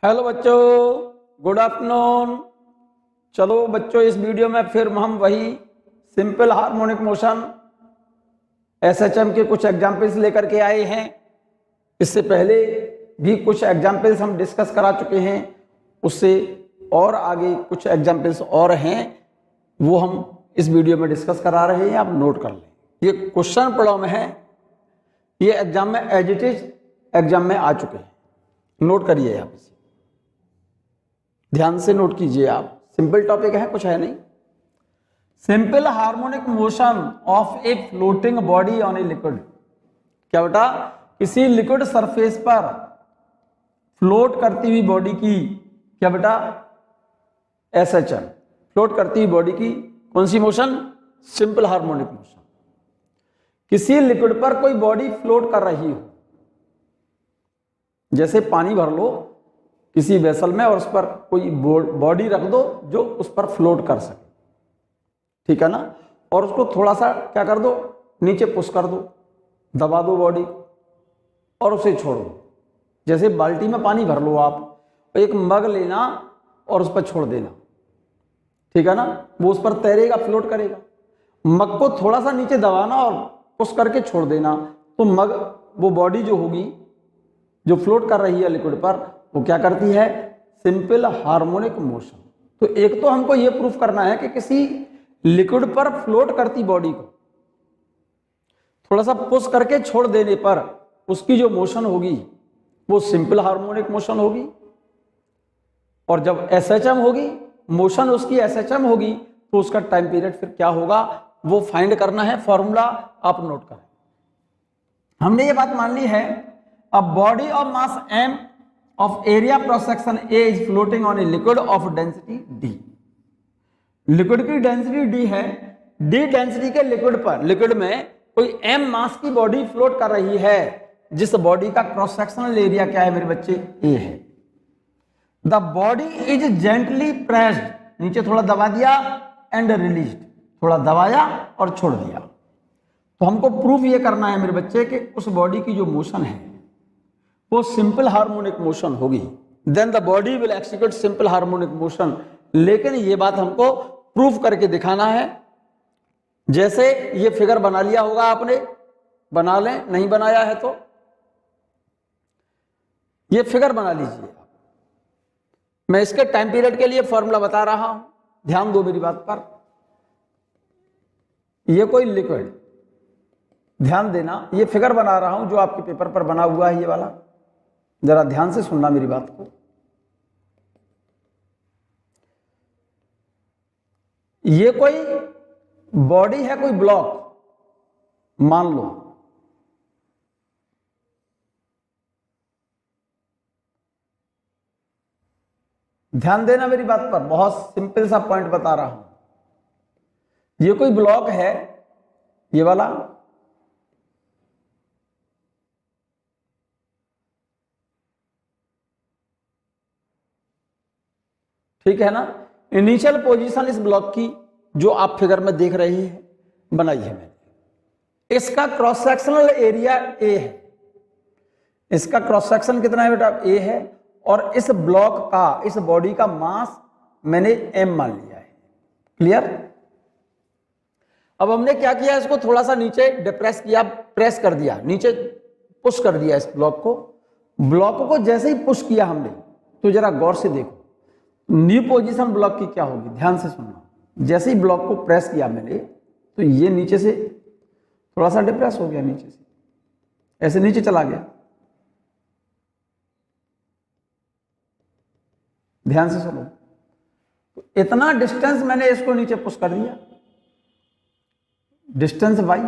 Hello बच्चों, good afternoon. चलो बच्चों, इस वीडियो में फिर हम वही सिंपल हार्मोनिक मोशन एसएचएम के कुछ एग्जाम्पल्स लेकर के आए हैं। इससे पहले भी कुछ एग्जाम्पल्स हम डिस्कस करा चुके हैं, उससे और आगे कुछ एग्जाम्पल्स और हैं, वो हम इस वीडियो में डिस्कस करा रहे हैं। आप नोट कर लें। ये क्वेश्चन प्रॉब्लम है, ये एग्जाम में एज इट इज एग्जाम में आ चुके हैं। नोट करिए आप, इसे ध्यान से नोट कीजिए आप। सिंपल टॉपिक है, कुछ है नहीं। Simple harmonic motion of a floating body on a liquid. क्या बेटा? किसी लिक्विड सरफेस पर फ्लोट करती हुई बॉडी की, क्या बेटा? एसएचएम। फ्लोट करती हुई बॉडी की कौन सी मोशन? Simple harmonic motion. किसी लिक्विड पर कोई बॉडी फ्लोट कर रही हो, जैसे पानी भर लो किसी वेसल में और उस पर कोई बॉडी रख दो जो उस पर फ्लोट कर सके, ठीक है ना। और उसको थोड़ा सा क्या कर दो, नीचे पुश कर दो, दबा दो बॉडी और उसे छोड़ दो। जैसे बाल्टी में पानी भर लो आप, एक मग लेना और उस पर छोड़ देना, ठीक है ना। वो उस पर तैरेगा, फ्लोट करेगा। मग को थोड़ा सा नीचे दबाना और पुश करके छोड़ देना, तो मग, वो बॉडी जो होगी जो फ्लोट कर रही है लिक्विड पर, वो क्या करती है? Simple harmonic motion. तो एक तो हमको ये प्रूफ करना है कि किसी लिक्विड पर फ्लोट करती बॉडी को थोड़ा सा पुश करके छोड़ देने पर उसकी जो मोशन होगी वो सिंपल हार्मोनिक मोशन होगी। और जब एसएचएम होगी, मोशन उसकी एसएचएम होगी, तो उसका टाइम पीरियड फिर क्या होगा वो फाइंड करना है। फॉर्मूला आप नोट करें। हमने ये बात मान ली है, a body of mass m of area cross section A is floating on a liquid of density D। Liquid की डेंसिटी D है। D डेंसिटी के लिक्विड पर, लिक्विड में कोई m मास की बॉडी फ्लोट कर रही है, जिस बॉडी का क्रॉस सेक्शनल एरिया क्या है मेरे बच्चे? A है। The body is gently pressed, नीचे थोड़ा दबा दिया, एंड रिलीज्ड, थोड़ा दबाया और छोड़ दिया। तो हमको प्रूफ ये करना है मेरे बच्चे कि उस बॉडी की जो मोशन है वो सिंपल हार्मोनिक मोशन होगी। Then the body will execute simple harmonic motion. लेकिन ये बात हमको प्रूफ करके दिखाना है। जैसे ये फिगर बना लिया होगा आपने, बना लें, नहीं बनाया है तो ये फिगर बना लीजिए। मैं इसके टाइम पीरियड के लिए फॉर्मूला बता रहा हूं, ध्यान दो मेरी बात पर। ये कोई लिक्विड, ध्यान देना, ये फिगर बना रहा हूं जो आपके पेपर पर बना हुआ है, ये वाला। जरा ध्यान से सुनना मेरी बात को। ये कोई बॉडी है, कोई ब्लॉक मान लो। ध्यान देना मेरी बात पर, बहुत सिंपल सा पॉइंट बता रहा हूं। ये कोई ब्लॉक है, ये वाला, ठीक है ना। इनिशियल पोजीशन इस ब्लॉक की जो आप फिगर में देख रहे हैं, बनाई है मैंने। इसका क्रॉस सेक्शनल एरिया ए है। इसका क्रॉस सेक्शन कितना है बेटा? ए है। और इस ब्लॉक का, इस बॉडी का मास मैंने m मान लिया है। क्लियर? अब हमने क्या किया, इसको थोड़ा सा नीचे डिप्रेस किया, प्रेस कर दिया, नीचे पुश कर दिया इस ब्लॉक को। ब्लॉक को जैसे ही पुश किया हमने, तो जरा गौर से देखो न्यू पोजीशन ब्लॉक की क्या होगी, ध्यान से सुनना। जैसे ही ब्लॉक को प्रेस किया मैंने, तो ये नीचे से थोड़ा सा डिप्रेस हो गया, नीचे से ऐसे नीचे चला गया। ध्यान से सुनो, तो इतना डिस्टेंस मैंने इसको नीचे पुश कर दिया, डिस्टेंस y।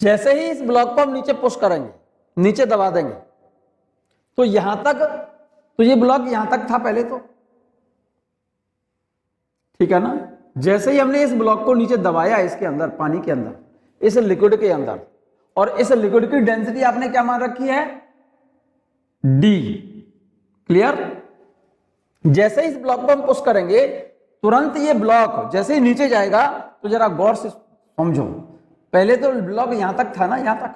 जैसे ही इस ब्लॉक को हम नीचे पुश करेंगे, नीचे दबा देंगे, तो यहां तक, तो ये ब्लॉक यहां तक था पहले तो, ठीक है ना। जैसे ही हमने इस ब्लॉक को नीचे दबाया, इसके अंदर, पानी के अंदर, इस लिक्विड के अंदर, और इस लिक्विड की डेंसिटी आपने क्या मान रखी है? D। क्लियर? जैसे ही इस ब्लॉक को हम पुश करेंगे, तुरंत ये ब्लॉक जैसे ही नीचे जाएगा, तो जरा गौर से समझो, पहले तो ब्लॉक यहां तक था ना, यहां तक।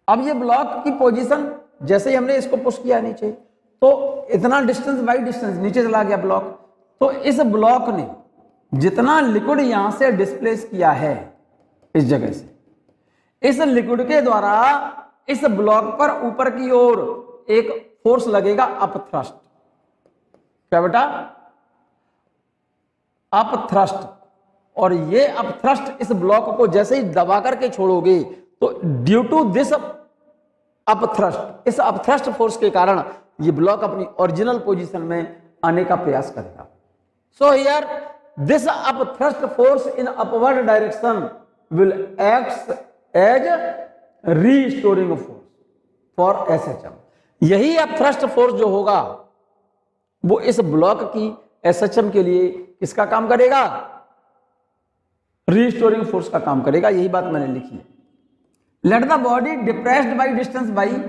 अब ये ब्लॉक की पोजीशन जैसे ही हमने इसको पुश किया नीचे तो इतना डिस्टेंस बाई डिस्टेंस नीचे चला गया ब्लॉक। तो इस ब्लॉक ने जितना लिक्विड यहां से डिस्प्लेस किया है इस जगह से, इस लिक्विड के द्वारा इस ब्लॉक पर ऊपर की ओर एक फोर्स लगेगा अप थ्रस्ट। क्या बेटा? Up thrust. और ये अप थ्रस्ट इस ब्लॉक को जैसे ही दबा करके छोड़ोगे तो due to this up thrust, इस अप थ्रस्ट फोर्स के कारण ये ब्लॉक अपनी ओरिजिनल पोजीशन में आने का प्रयास करेगा। So here this up thrust force in upward direction will act as restoring force for SHM. यही अप थ्रस्ट फोर्स जो होगा वो इस ब्लॉक की एसएचएम के लिए किसका काम करेगा? रीस्टोरिंग फोर्स का काम करेगा। यही बात मैंने लिखी है। Late the body depressed by distance by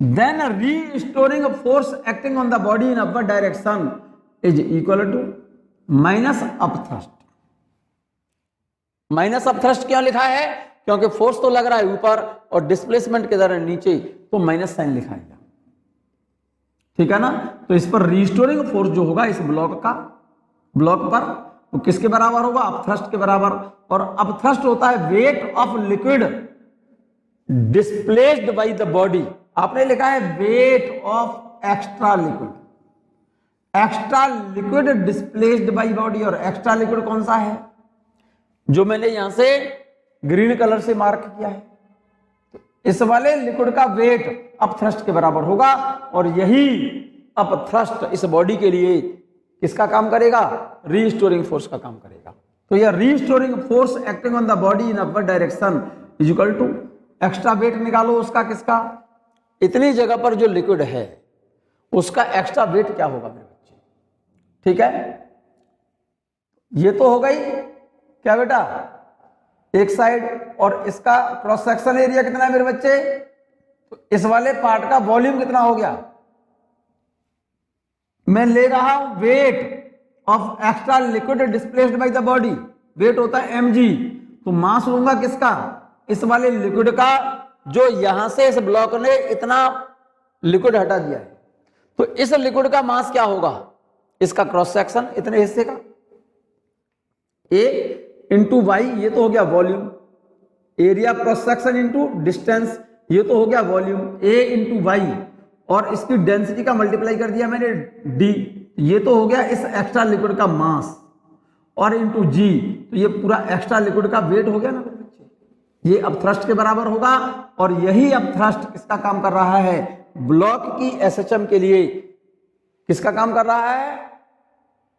then a restoring force acting on the body in upward direction is equal to minus up thrust। Minus up thrust क्यों लिखा है? क्योंकि फोर्स तो लग रहा है ऊपर और डिस्प्लेसमेंट के दौरान नीचे, तो माइनस साइन लिखा है। ठीक है ना? तो इस पर रिस्टोरिंग फोर्स जो होगा इस ब्लॉक पर वो किसके बराबर होगा? अप थ्रस्ट के बराबर। और अप थ्रस्ट होता है wait of liquid displaced by the body. आपने लिखा है wait of extra liquid. Extra liquid displaced by body. और एक्स्ट्रा लिक्विड कौन सा है? जो मैंने यहां से ग्रीन कलर से मार्क किया है। तो इस वाले लिक्विड का वेट अप थ्रस्ट के बराबर होगा। और यही अप थ्रस्ट इस बॉडी के लिए किसका काम करेगा? रीस्टोरिंग फोर्स का काम करेगा। तो यह restoring force acting on the body in upward direction is equal to extra weight निकालो उसका, किसका? इतनी जगह पर जो लिक्विड है उसका एक्स्ट्रा वेट क्या होगा मेरे बच्चे? ठीक है, ये तो हो गई क्या बेटा एक साइड। और इसका क्रॉस सेक्शन एरिया कितना है मेरे बच्चे? तो इस वाले पार्ट का वॉल्यूम कितना हो गया? मैं ले रहा हूं weight of extra liquid displaced by the body. Weight होता है mg। तो मास लूंगा किसका? इस वाले लिक्विड का, जो यहां से इस ब्लॉक ने इतना लिक्विड हटा दिया है। तो इस लिक्विड का मास क्या होगा? इसका क्रॉस सेक्शन इतने हिस्से का a इंटू वाई, ये तो हो गया volume. Area cross section into distance, ये तो हो गया वॉल्यूम। a इंटू वाई और इसकी डेंसिटी का मल्टीप्लाई कर दिया मैंने d, ये तो हो गया इस एक्स्ट्रा लिक्विड का मास। और इंटू g, तो ये पूरा एक्स्ट्रा लिक्विड का वेट हो गया ना मेरे बच्चे। ये अप थ्रस्ट के बराबर होगा। और यही अप थ्रस्ट किसका काम कर रहा है? ब्लॉक की एसएचएम के लिए किसका काम कर रहा है?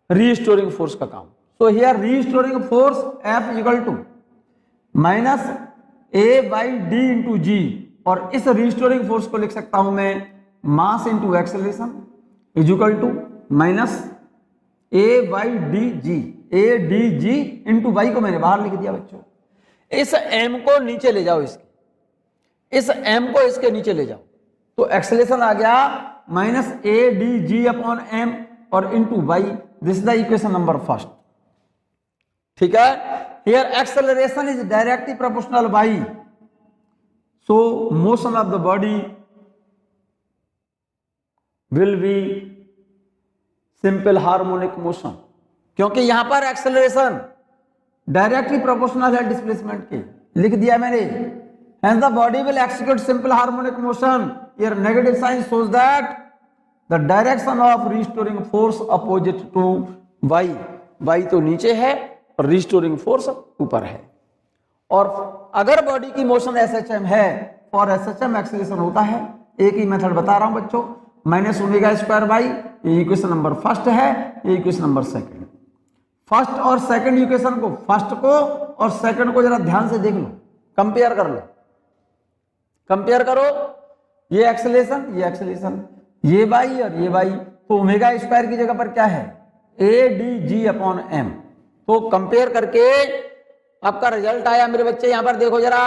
रीस्टोरिंग फोर्स का काम। So here restoring force F equal to minus A by d into g. और इस रीस्टोरिंग फोर्स को लिख सकता हूं मैं mass into acceleration is equal to minus A by d g. A D g into y को मैंने बाहर लिख दिया बच्चों। इस m को नीचे ले जाओ, इसके इस m को इसके नीचे ले जाओ, तो एक्सेलरेशन आ गया minus a D G upon m और into Y. This is the equation number first. ठीक है, here acceleration is directly proportional by, so motion of the body will be simple harmonic motion. क्योंकि यहां पर acceleration directly proportional है displacement के, लिख दिया मैंने। Hence the body will execute simple harmonic motion. Here negative sign shows that the direction of restoring force opposite to y. y तो नीचे है और restoring force ऊपर है। और अगर बॉडी की मोशन SHM है, फॉर SHM एक्सेलरेशन होता है, एक ही मेथड बता रहा हूं बच्चों, माइनस ओमेगा स्क्वायर बाई, ये इक्वेशन नंबर फर्स्ट है, ये इक्वेशन नंबर सेकंड। फर्स्ट और सेकंड इक्वेशन को, फर्स्ट को और सेकंड को जरा ध्यान से देख लो, कंपेयर कर लो, कंपेयर करो। ये एक्सेलरेशन, ये एक्सेलरेशन, ये बाई और ये बाई, तो ओमेगा स्क्वायर की जगह पर क्या है? A D G upon M. तो कंपेयर करके आपका रिजल्ट आया मेरे बच्चे, यहां पर देखो जरा,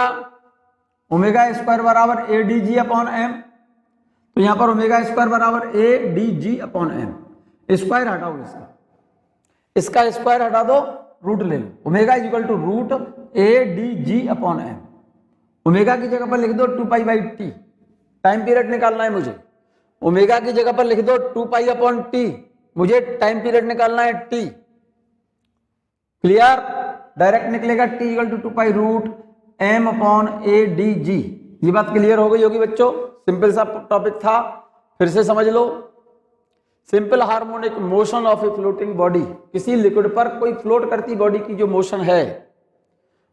ओमेगा स्क्वायर बराबर a D G upon M. तो यहां पर ओमेगा स्क्वायर बराबर a D G upon m. Square हटाओ इसका स्क्वायर हटा दो, रूट ले लो। Omega is equal to root a D G upon m. Omega की जगह पर लिख दो 2 pi by t. Time period निकालना है मुझे। ओमेगा की जगह पर लिख दो 2π/t, मुझे टाइम पीरियड निकालना है t। क्लियर? डायरेक्ट निकलेगा t = 2π√m/a/dg। ये बात क्लियर हो गई होगी बच्चों? सिंपल सा टॉपिक था, फिर से समझ लो। Simple harmonic motion of a floating body, किसी लिक्विड पर कोई फ्लोट करती बॉडी की जो मोशन है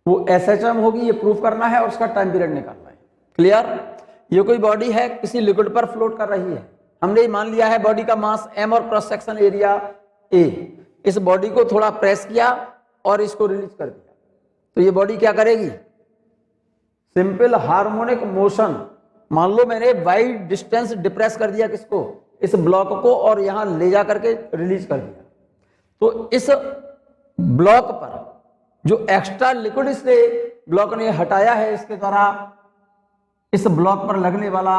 वो SHM होगी, ये प्रूफ करना है और उसका टाइम पीरियड निकालना है। क्लियर? ये कोई बॉडी है किसी लिक्विड पर फ्लोट कर रही है, हमने ये मान लिया है बॉडी का मास m और क्रॉस सेक्शन एरिया a। इस बॉडी को थोड़ा प्रेस किया और इसको रिलीज कर दिया, तो ये बॉडी क्या करेगी? Simple harmonic motion. मान लो मैंने वाइड डिस्टेंस डिप्रेस कर दिया किसको? इस ब्लॉक को, और यहां ले जा करके रिलीज कर दिया, तो इस ब्लॉक पर जो एक्स्ट्रा लिक्विड इसने ब्लॉक ने हटाया है, इसके द्वारा इस ब्लॉक पर लगने वाला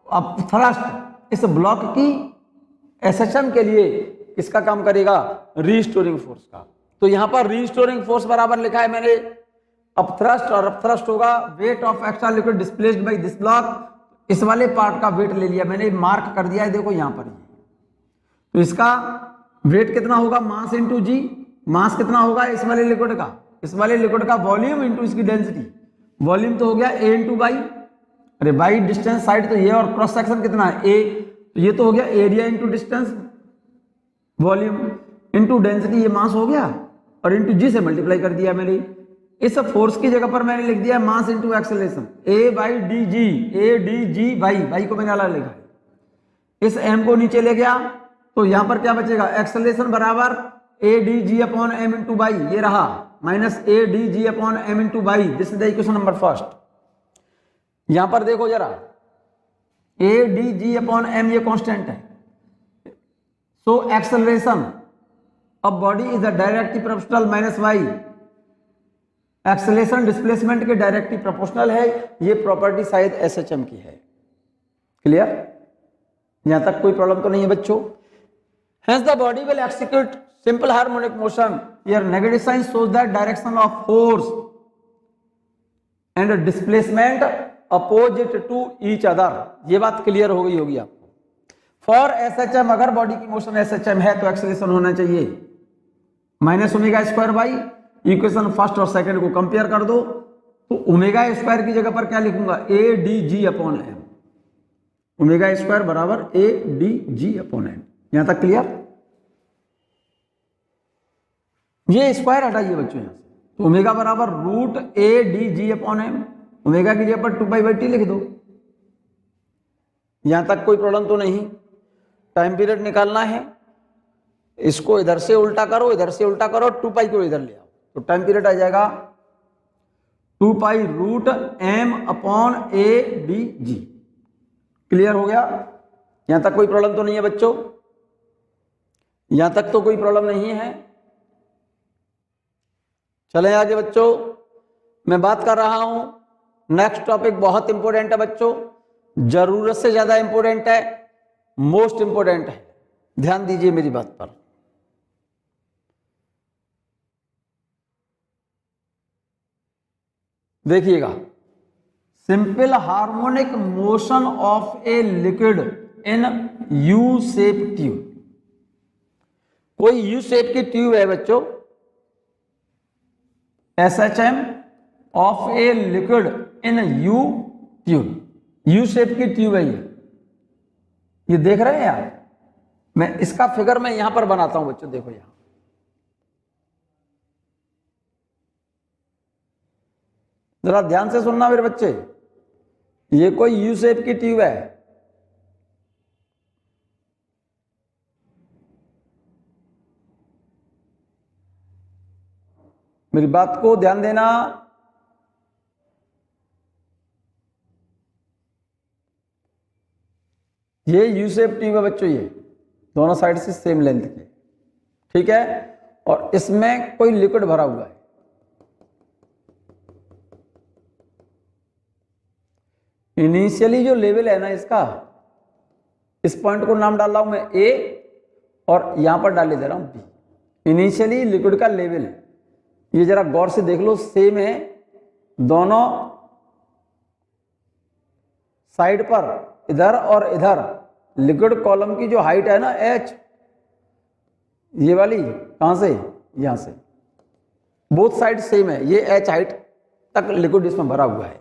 अब थ्रस्ट इस ब्लॉक की SHM के लिए किसका काम करेगा? रीस्टोरिंग फोर्स का। तो यहां पर रीस्टोरिंग फोर्स बराबर लिखा है मैंने अपथ्रस्ट, और अपथ्रस्ट होगा wait of extra liquid displaced by this block. इस वाले पार्ट का वेट ले लिया मैंने, मार्क कर दिया है, देखो यहां पर। तो इसका वेट कितना होगा? मास इंटू जी। मास कितना होगा इस वाले लिक्विड का? इस वाले लिक्विड का वॉल्यूम इंटू इसकी डेंसिटी। वॉल्यूम तो हो गया a इंटू बाई, अरे बाई डिस्टेंस साइड तो ये, और क्रॉस सेक्शन कितना है a, तो ये तो हो गया area into distance, volume into density, ये मास हो गया, और इंटू जी से मल्टीप्लाई कर दिया मैंने। इस फोर्स की जगह पर मैंने लिख दिया मास इंटू एक्सेलरेशन, a/dg, a/dg/y को मैंने अलग लिखा। इस m को नीचे ले गया तो यहां पर क्या बचेगा? एक्सेलरेशन बराबर a/dg/m इंटू y, ये रहा, minus a/dg/m into y। This is the equation number first. यहां पर देखो जरा, a/dg/m ये कांस्टेंट है, सो acceleration of body is the directly proportional minus y। Acceleration displacement के डायरेक्टली प्रोपोर्शनल है, ये प्रॉपर्टी शायद SHM की है। क्लियर? यहां तक कोई प्रॉब्लम तो नहीं है बच्चों? Hence the body will execute simple harmonic motion. Here negative sign shows that direction of force and displacement opposite to each other. ये बात क्लियर हो गई होगी आपको। For SHM, अगर बॉडी की मोशन SHM है तो एक्सेलरेशन होना चाहिए minus omega square by, equation first और सेकंड को कंपेयर कर दो, तो ओमेगा स्क्वायर की जगह पर क्या लिखूंगा? a/dg/m। ओमेगा स्क्वायर बराबर a/dg/m। यहां तक क्लियर? ये स्क्वायर हटाइए बच्चों यहां से, तो ओमेगा बराबर √a/dg/m। ओमेगा की जगह पर 2π/t लिख दो। यहां तक कोई प्रॉब्लम तो नहीं? टाइम पीरियड निकालना है, इसको इधर से उल्टा करो, इधर से उल्टा करो, 2π को इधर ले आओ, तो टाइम पीरियड आ जाएगा 2π√m/a/dg। क्लियर हो गया? यहां तक कोई प्रॉब्लम तो नहीं है बच्चों? यहां तक तो कोई प्रॉब्लम नहीं है। चलें आगे बच्चों, मैं बात कर रहा हूं, नेक्स्ट टॉपिक बहुत इंपॉर्टेंट है बच्चों, जरूरत से ज्यादा इंपॉर्टेंट है, मोस्ट इंपॉर्टेंट है, ध्यान दीजिए मेरी बात पर। देखिएगा, simple harmonic motion of a liquid in you shape tube. कोई यू शेप की ट्यूब है बच्चों, SHM of a liquid in U tube, U shape की ट्यूब है ये देख रहे हैं आप? मैं इसका फिगर मैं यहां पर बनाता हूं बच्चों, देखो यहां, जरा ध्यान से सुनना मेरे बच्चे, ये कोई यू शेप की ट्यूब है, मेरी बात को ध्यान देना। ये यू शेप ट्यूब है बच्चों, ये दोनों साइड से सेम लेंथ के, ठीक है, और इसमें कोई लिक्विड भरा हुआ है। इनिशियली जो लेवल है ना इसका, इस पॉइंट को नाम डाल रहा हूं मैं ए, और यहां पर डाले दे रहा हूं बी। इनिशियली लिक्विड का लेवल, ये जरा गौर से देख लो, सेम है, दोनों साइड पर इधर और इधर लिक्विड कॉलम की जो हाइट है ना h, ये वाली कहां से, यहां से, बोथ साइड सेम है, ये h हाइट तक लिक्विड इसमें भरा हुआ है।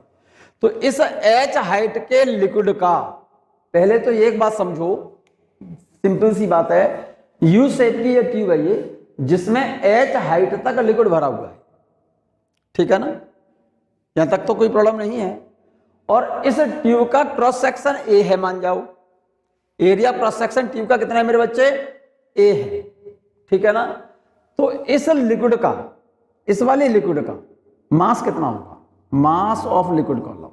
तो इस h हाइट के लिक्विड का, पहले तो ये एक बात समझो, सिंपल सी बात है, यू शेप की ये ट्यूब है ये, जिसमें h हाइट तक लिक्विड भरा हुआ है, ठीक है ना, यहां तक तो कोई प्रॉब्लम नहीं है। और इस ट्यूब का क्रॉस सेक्शन ए है, मान जाओ एरिया क्रॉस सेक्शन ट्यूब का कितना है मेरे बच्चे, ए है, ठीक है ना। तो इस लिक्विड का, इस वाले लिक्विड का मास कितना होगा, मास ऑफ लिक्विड कॉलम,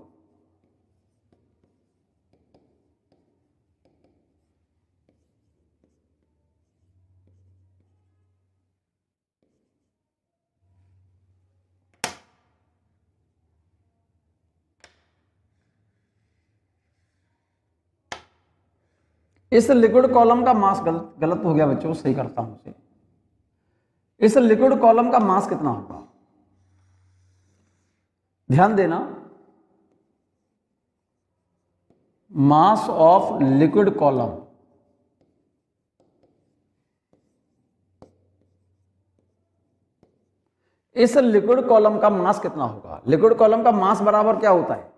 इस लिक्विड कॉलम का मास, गलत हो गया बच्चों, सही करता हूं उसे, इस लिक्विड कॉलम का मास कितना होगा, ध्यान देना, मास ऑफ लिक्विड कॉलम, इस लिक्विड कॉलम का मास कितना होगा। लिक्विड कॉलम का मास बराबर क्या होता है,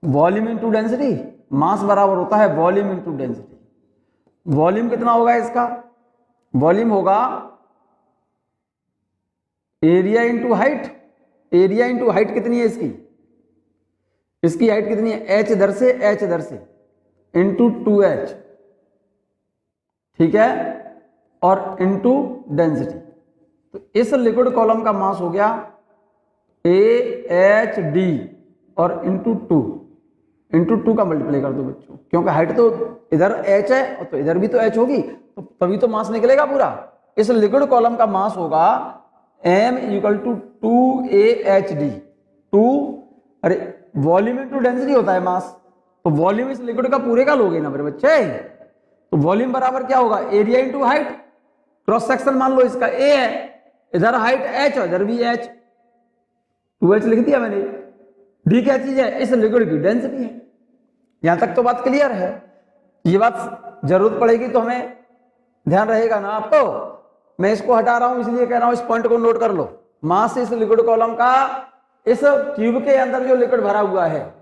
वॉल्यूम इनटू डेंसिटी, मास बराबर होता है वॉल्यूम इनटू डेंसिटी। वॉल्यूम कितना होगा इसका, वॉल्यूम होगा area into height, area into height कितनी है इसकी, इसकी हाइट कितनी है, h इधर से h इधर से, इंटू 2h, ठीक है, और इंटू डेंसिटी। तो इस लिक्विड कॉलम का मास हो गया AHD और इंटू 2 का मल्टीप्लाई कर दो बच्चों, क्योंकि हाइट तो इधर h है और तो इधर भी तो h होगी, तो तभी तो मास निकलेगा पूरा। इस लिक्विड कॉलम का मास होगा m इक्वल टू 2AHD, 2, अरे वॉल्यूम इनटू डेंसिटी होता है मास, तो वॉल्यूम इस लिक्विड का पूरे का लोगे ना मेरे बच्चे, तो वॉल्यूम बराबर क्या होगा, area into height, cross section मान लो इसका A है, इधर हाइट h और इधर भी h, 2h लिख दिया मैंने। D क्या चीज है, इस लिक्विड की डेंसिटी है। यहां तक तो बात क्लियर है, ये बात जरूरत पड़ेगी तो हमें ध्यान रहेगा ना आपको। मैं इसको हटा रहा हूं इसलिए कह रहा हूं, इस पॉइंट को नोट कर लो, मास इस लिक्विड कॉलम का, इस ट्यूब के अंदर जो लिक्विड भरा हुआ है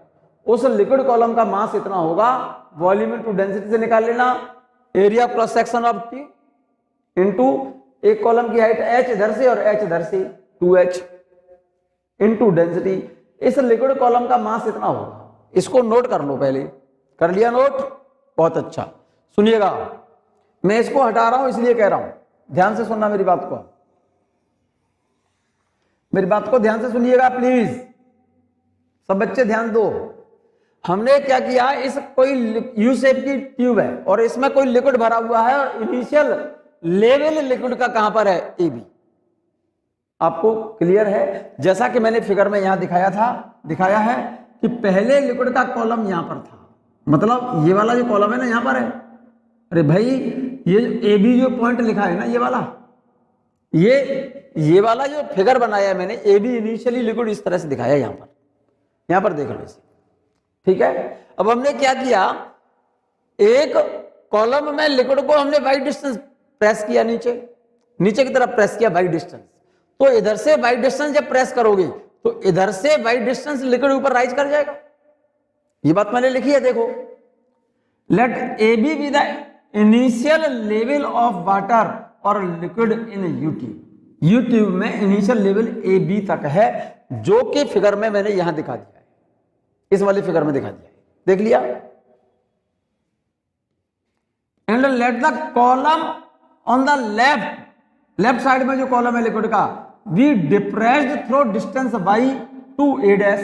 उस लिक्विड कॉलम का मास इतना होगा, वॉल्यूम इनटू डेंसिटी से निकाल लेना, area cross section of tube into एक कॉलम की हाइट h इधर से और h इधर से 2h इनटू डेंसिटी, इस लिक्विड कॉलम का मास इतना होगा। इसको नोट कर लो, पहले कर लिया नोट, बहुत अच्छा। सुनिएगा, मैं इसको हटा रहा हूं इसलिए कह रहा हूं, ध्यान से सुनना मेरी बात को, मेरी बात को ध्यान से सुनिएगा प्लीज, सब बच्चे ध्यान दो। हमने क्या किया, इस कोई यू शेप की ट्यूब है और इसमें कोई लिक्विड भरा हुआ है और इनिशियल लेवल लिक्विड का कहां पर है, ए बी। आपको क्लियर है, जैसा कि मैंने फिगर में यहां दिखाया है कि पहले लिक्विड का कॉलम यहां पर था, मतलब ये वाला जो कॉलम है ना यहां पर है। अरे भाई ये ए बी जो पॉइंट लिखा है ना ये वाला, ये वाला जो फिगर बनाया है मैंने, ए बी इनिशियली लिक्विड इस तरह से दिखाया है, यहां पर देख लो इसे, ठीक है। अब हमने क्या किया, एक कॉलम में लिक्विड को हमने वाई डिस्टेंस प्रेस किया, नीचे की तरफ प्रेस किया वाई डिस्टेंस, तो इधर से वाई डिस्टेंस जब प्रेस करोगे तो इधर से वाई डिस्टेंस लिक्विड ऊपर राइज कर जाएगा। ये बात मैंने लिखी है, देखो, let A B the initial level of water और लिक्विड इन यू ट्यूब में इनिशियल लेवल ए बी तक है, जो कि फिगर में मैंने यहां दिखा दिया है, इस वाले फिगर में दिखा दिया है, देख लिया। And let the column on the left side में जो कॉलम है लिक्विड का, we depressed through distance by 2a dash.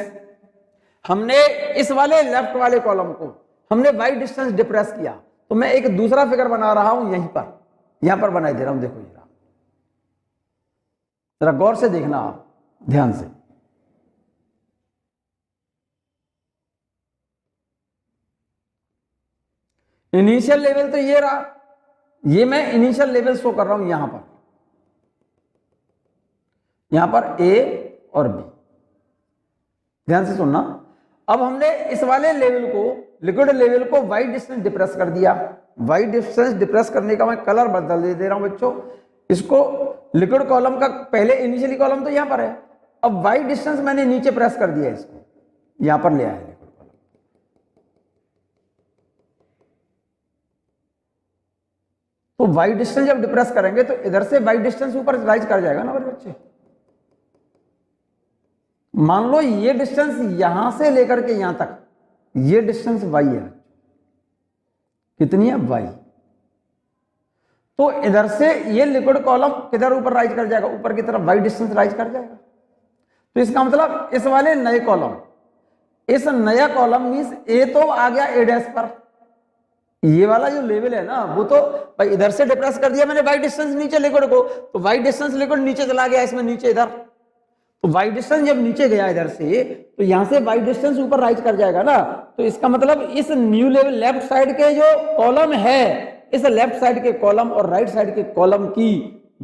हमने इस वाले लेफ्ट वाले कॉलम को हमने वाई डिस्टेंस डिप्रेस किया, तो मैं एक दूसरा फिगर बना रहा हूं यहां पर बनाई दे रहा हूं, देखो जरा गौर से देखना आप, ध्यान से। इनिशियल लेवल तो ये रहा, ये मैं इनिशियल लेवल शो कर रहा हूं यहां पर ए और बी, ध्यान से सुनना। अब हमने इस वाले लेवल को, लिक्विड लेवल को वाई डिस्टेंस डिप्रेस कर दिया। वाई डिस्टेंस डिप्रेस करने का मैं कलर बदल दे रहा हूं बच्चों। इसको लिक्विड कॉलम का पहले इनिशियली कॉलम तो यहां पर है, अब वाई डिस्टेंस मैंने नीचे प्रेस कर दिया, इसको यहां पर ले आया लिक्विड कॉलम। तो वाई डिस्टेंस जब डिप्रेस करेंगे तो इधर से वाई डिस्टेंस ऊपर राइज कर जाएगा ना मेरे बच्चे। मान लो ये डिस्टेंस यहां से लेकर के यहां तक, ये डिस्टेंस वाई है, कितनी है वाई। तो इधर से ये लिक्विड कॉलम किधर ऊपर राइज कर जाएगा, ऊपर की तरफ वाई डिस्टेंस राइज कर जाएगा। तो इसका मतलब इस वाले नए कॉलम, इस नया कॉलम मींस ए तो आ गया ए डैश पर, ये वाला जो लेवल है ना वो तो भाई इधर से डिप्रेस कर दिया मैंने वाई डिस्टेंस नीचे लिक्विड को, तो वाई डिस्टेंस लिक्विड नीचे चला गया इसमें नीचे इधर। तो वाई डिस्टेंस जब नीचे गया इधर से, तो यहां से वाई डिस्टेंस ऊपर राइज कर जाएगा ना। तो इसका मतलब इस न्यू लेवल लेफ्ट साइड के जो कॉलम है, इस लेफ्ट साइड के कॉलम और राइट साइड के कॉलम की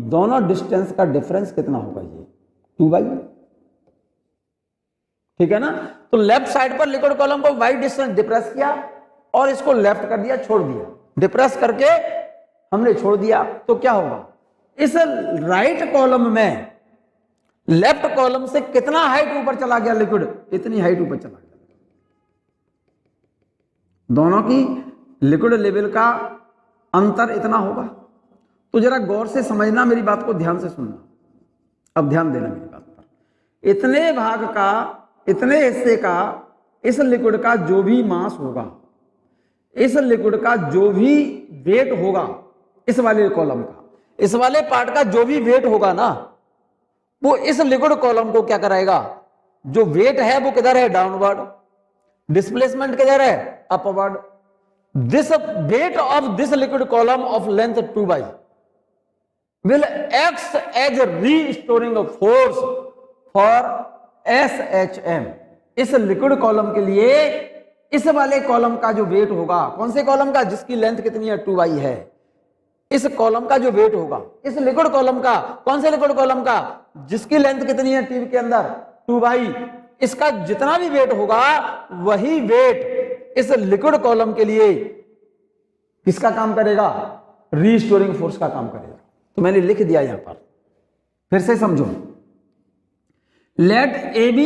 दोनों डिस्टेंस का डिफरेंस कितना होगा, ये 2y, ठीक है ना। तो लेफ्ट साइड पर लिक्विड कॉलम को वाई डिस्टेंस डिप्रेस किया और इसको लेफ्ट कर दिया, छोड़ दिया, डिप्रेस करके हमने छोड़ दिया। तो क्या होगा, इस राइट कॉलम में लेफ्ट कॉलम से कितना हाइट ऊपर चला गया लिक्विड, इतनी हाइट ऊपर चला गया। दोनों की लिक्विड लेवल का अंतर इतना होगा। तो जरा गौर से समझना, मेरी बात को ध्यान से सुनना, अब ध्यान देना मेरी बात पर। इतने भाग का, इतने हिस्से का इस लिक्विड का जो भी मास होगा, इस लिक्विड का जो भी वेट होगा, इस वाले कॉलम का, इस वाले पार्ट का जो भी वेट होगा ना, वो इस लिक्विड कॉलम को क्या कराएगा, जो वेट है वो किधर है, डाउनवर्ड, डिस्प्लेसमेंट किधर है, upward. This weight of this liquid column of length 2y will act as a restoring force for SHM। इस लिक्विड कॉलम के लिए इस वाले कॉलम का जो वेट होगा, कौन से कॉलम का, जिसकी लेंथ कितनी है, 2y है, इस कॉलम का जो वेट होगा, इस लिक्विड कॉलम का, कौन से लिक्विड कॉलम का, जिसकी लेंथ कितनी है ट्यूब के अंदर, 2y, इसका जितना भी वेट होगा वही वेट इस लिक्विड कॉलम के लिए किसका काम करेगा, रीस्टोरिंग फोर्स का काम करेगा। तो मैंने लिख दिया यहां पर, फिर से समझो। Let A b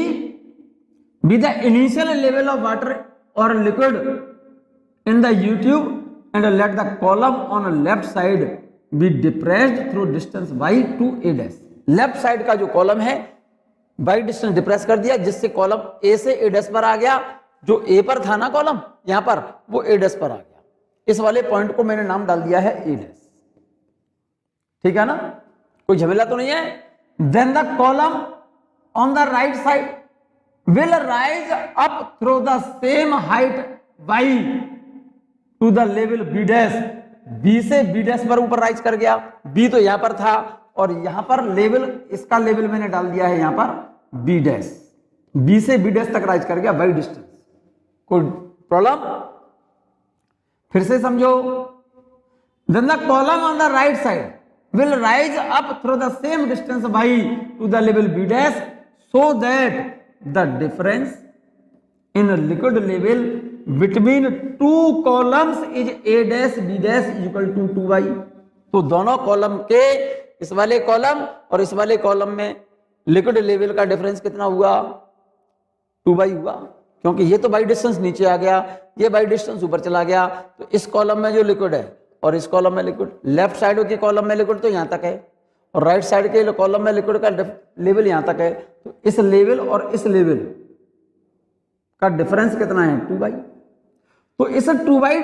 be the initial level of water और liquid in the U tube and let the column on the left side be depressed through distance y to a dash। Left side का जो column है y distance depress कर दिया, जिससे column a से a dash पर आ गया। जो a पर था ना कॉलम यहां पर, वो a डैश पर आ गया। इस वाले पॉइंट को मैंने नाम डाल दिया है a डैश, ठीक है ना, कोई झमेला तो नहीं है। Then the column on the right side will rise up through the same height y to the level B dash. B से बी डैश पर ऊपर राइज कर गया, बी तो यहां पर था और यहां पर लेवल, इसका लेवल मैंने डाल दिया है यहां पर बी डैश। बी से बी डैश तक राइज कर गया वाई डिस्टेंस। कोई प्रॉब्लम, फिर से समझो। Then the column on the right side will rise up through the same distance Y to the level B dash so that the difference in liquid level between two columns is a dash b dash equal to 2y। तो दोनों column के, इस वाले column और इस वाले column में liquid level का डिफरेंस कितना हुआ, 2y हुआ, क्योंकि ये तो बाई डिस्टेंस नीचे आ गया, ये बाई डिस्टेंस ऊपर चला गया। तो इस कॉलम में जो लिक्विड है और इस कॉलम में लिक्विड, लेफ्ट साइड के कॉलम में लिक्विड तो यहां तक है और राइट साइड के कॉलम में लिक्विड का लेवल यहां तक है। तो इस लेवल और इस लेवल का डिफरेंस कितना है, 2y। तो इस 2y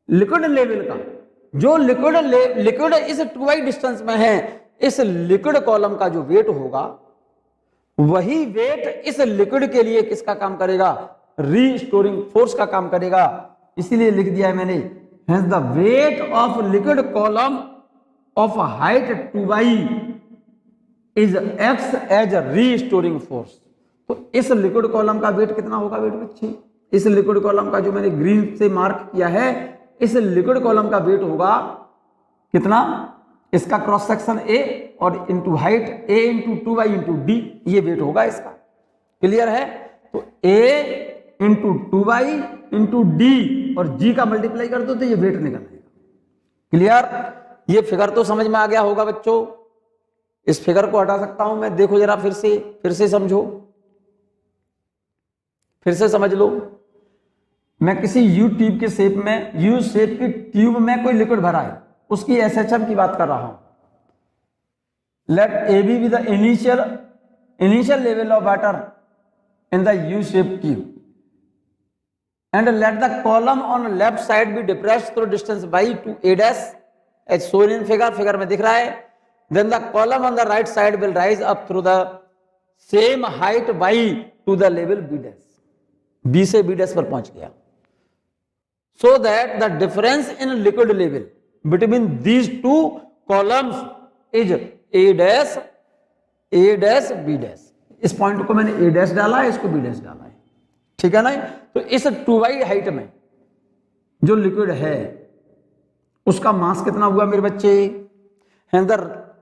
लिक्विड लेवल का, जो लिक्विड इस 2y डिस्टेंस में है, इस लिक्विड कॉलम का जो वेट होगा वही वेट इस लिक्विड के लिए किसका काम करेगा, रीस्टोरिंग फोर्स का काम करेगा। इसीलिए लिख दिया है मैंने, hence the weight of liquid column of height 2y is acts as a restoring force. तो इस लिक्विड कॉलम का वेट कितना होगा, वेट बच्चे, इस लिक्विड कॉलम का जो मैंने ग्रीन से मार्क किया है, इस लिक्विड कॉलम का वेट होगा कितना, इसका क्रॉस सेक्शन ए और into height a into 2y into D, ये वेट होगा इसका। क्लियर है। तो A into 2y into D और G का मल्टीप्लाई कर दो तो ये वेट निकल आएगा। क्लियर? ये फिगर तो समझ में आ गया होगा बच्चों। इस फिगर को हटा सकता हूं मैं, देखो जरा फिर से समझो, फिर से समझ लो। मैं किसी यू ट्यूब के शेप में, यू शेप की ट्यूब में कोई लिक्विड भरा है, उसकी एसएचएम की बात कर रहा हूं। Let A B with the initial level of water in the U shape tube and let the column on left side be depressed through distance y to a dash as shown in figure में दिख रहा है। then the column on the right side will rise up through the same height y to the level b dash, b से b dash पर पहुंच गया। so that the difference in liquid level between these two columns is a dash b dash। इस point को मैंने a dash डाला है, इसको b dash डाला है, ठीक है ना। तो इस 2y हाइट में जो लिक्विड है उसका मास कितना हुआ मेरे बच्चे? The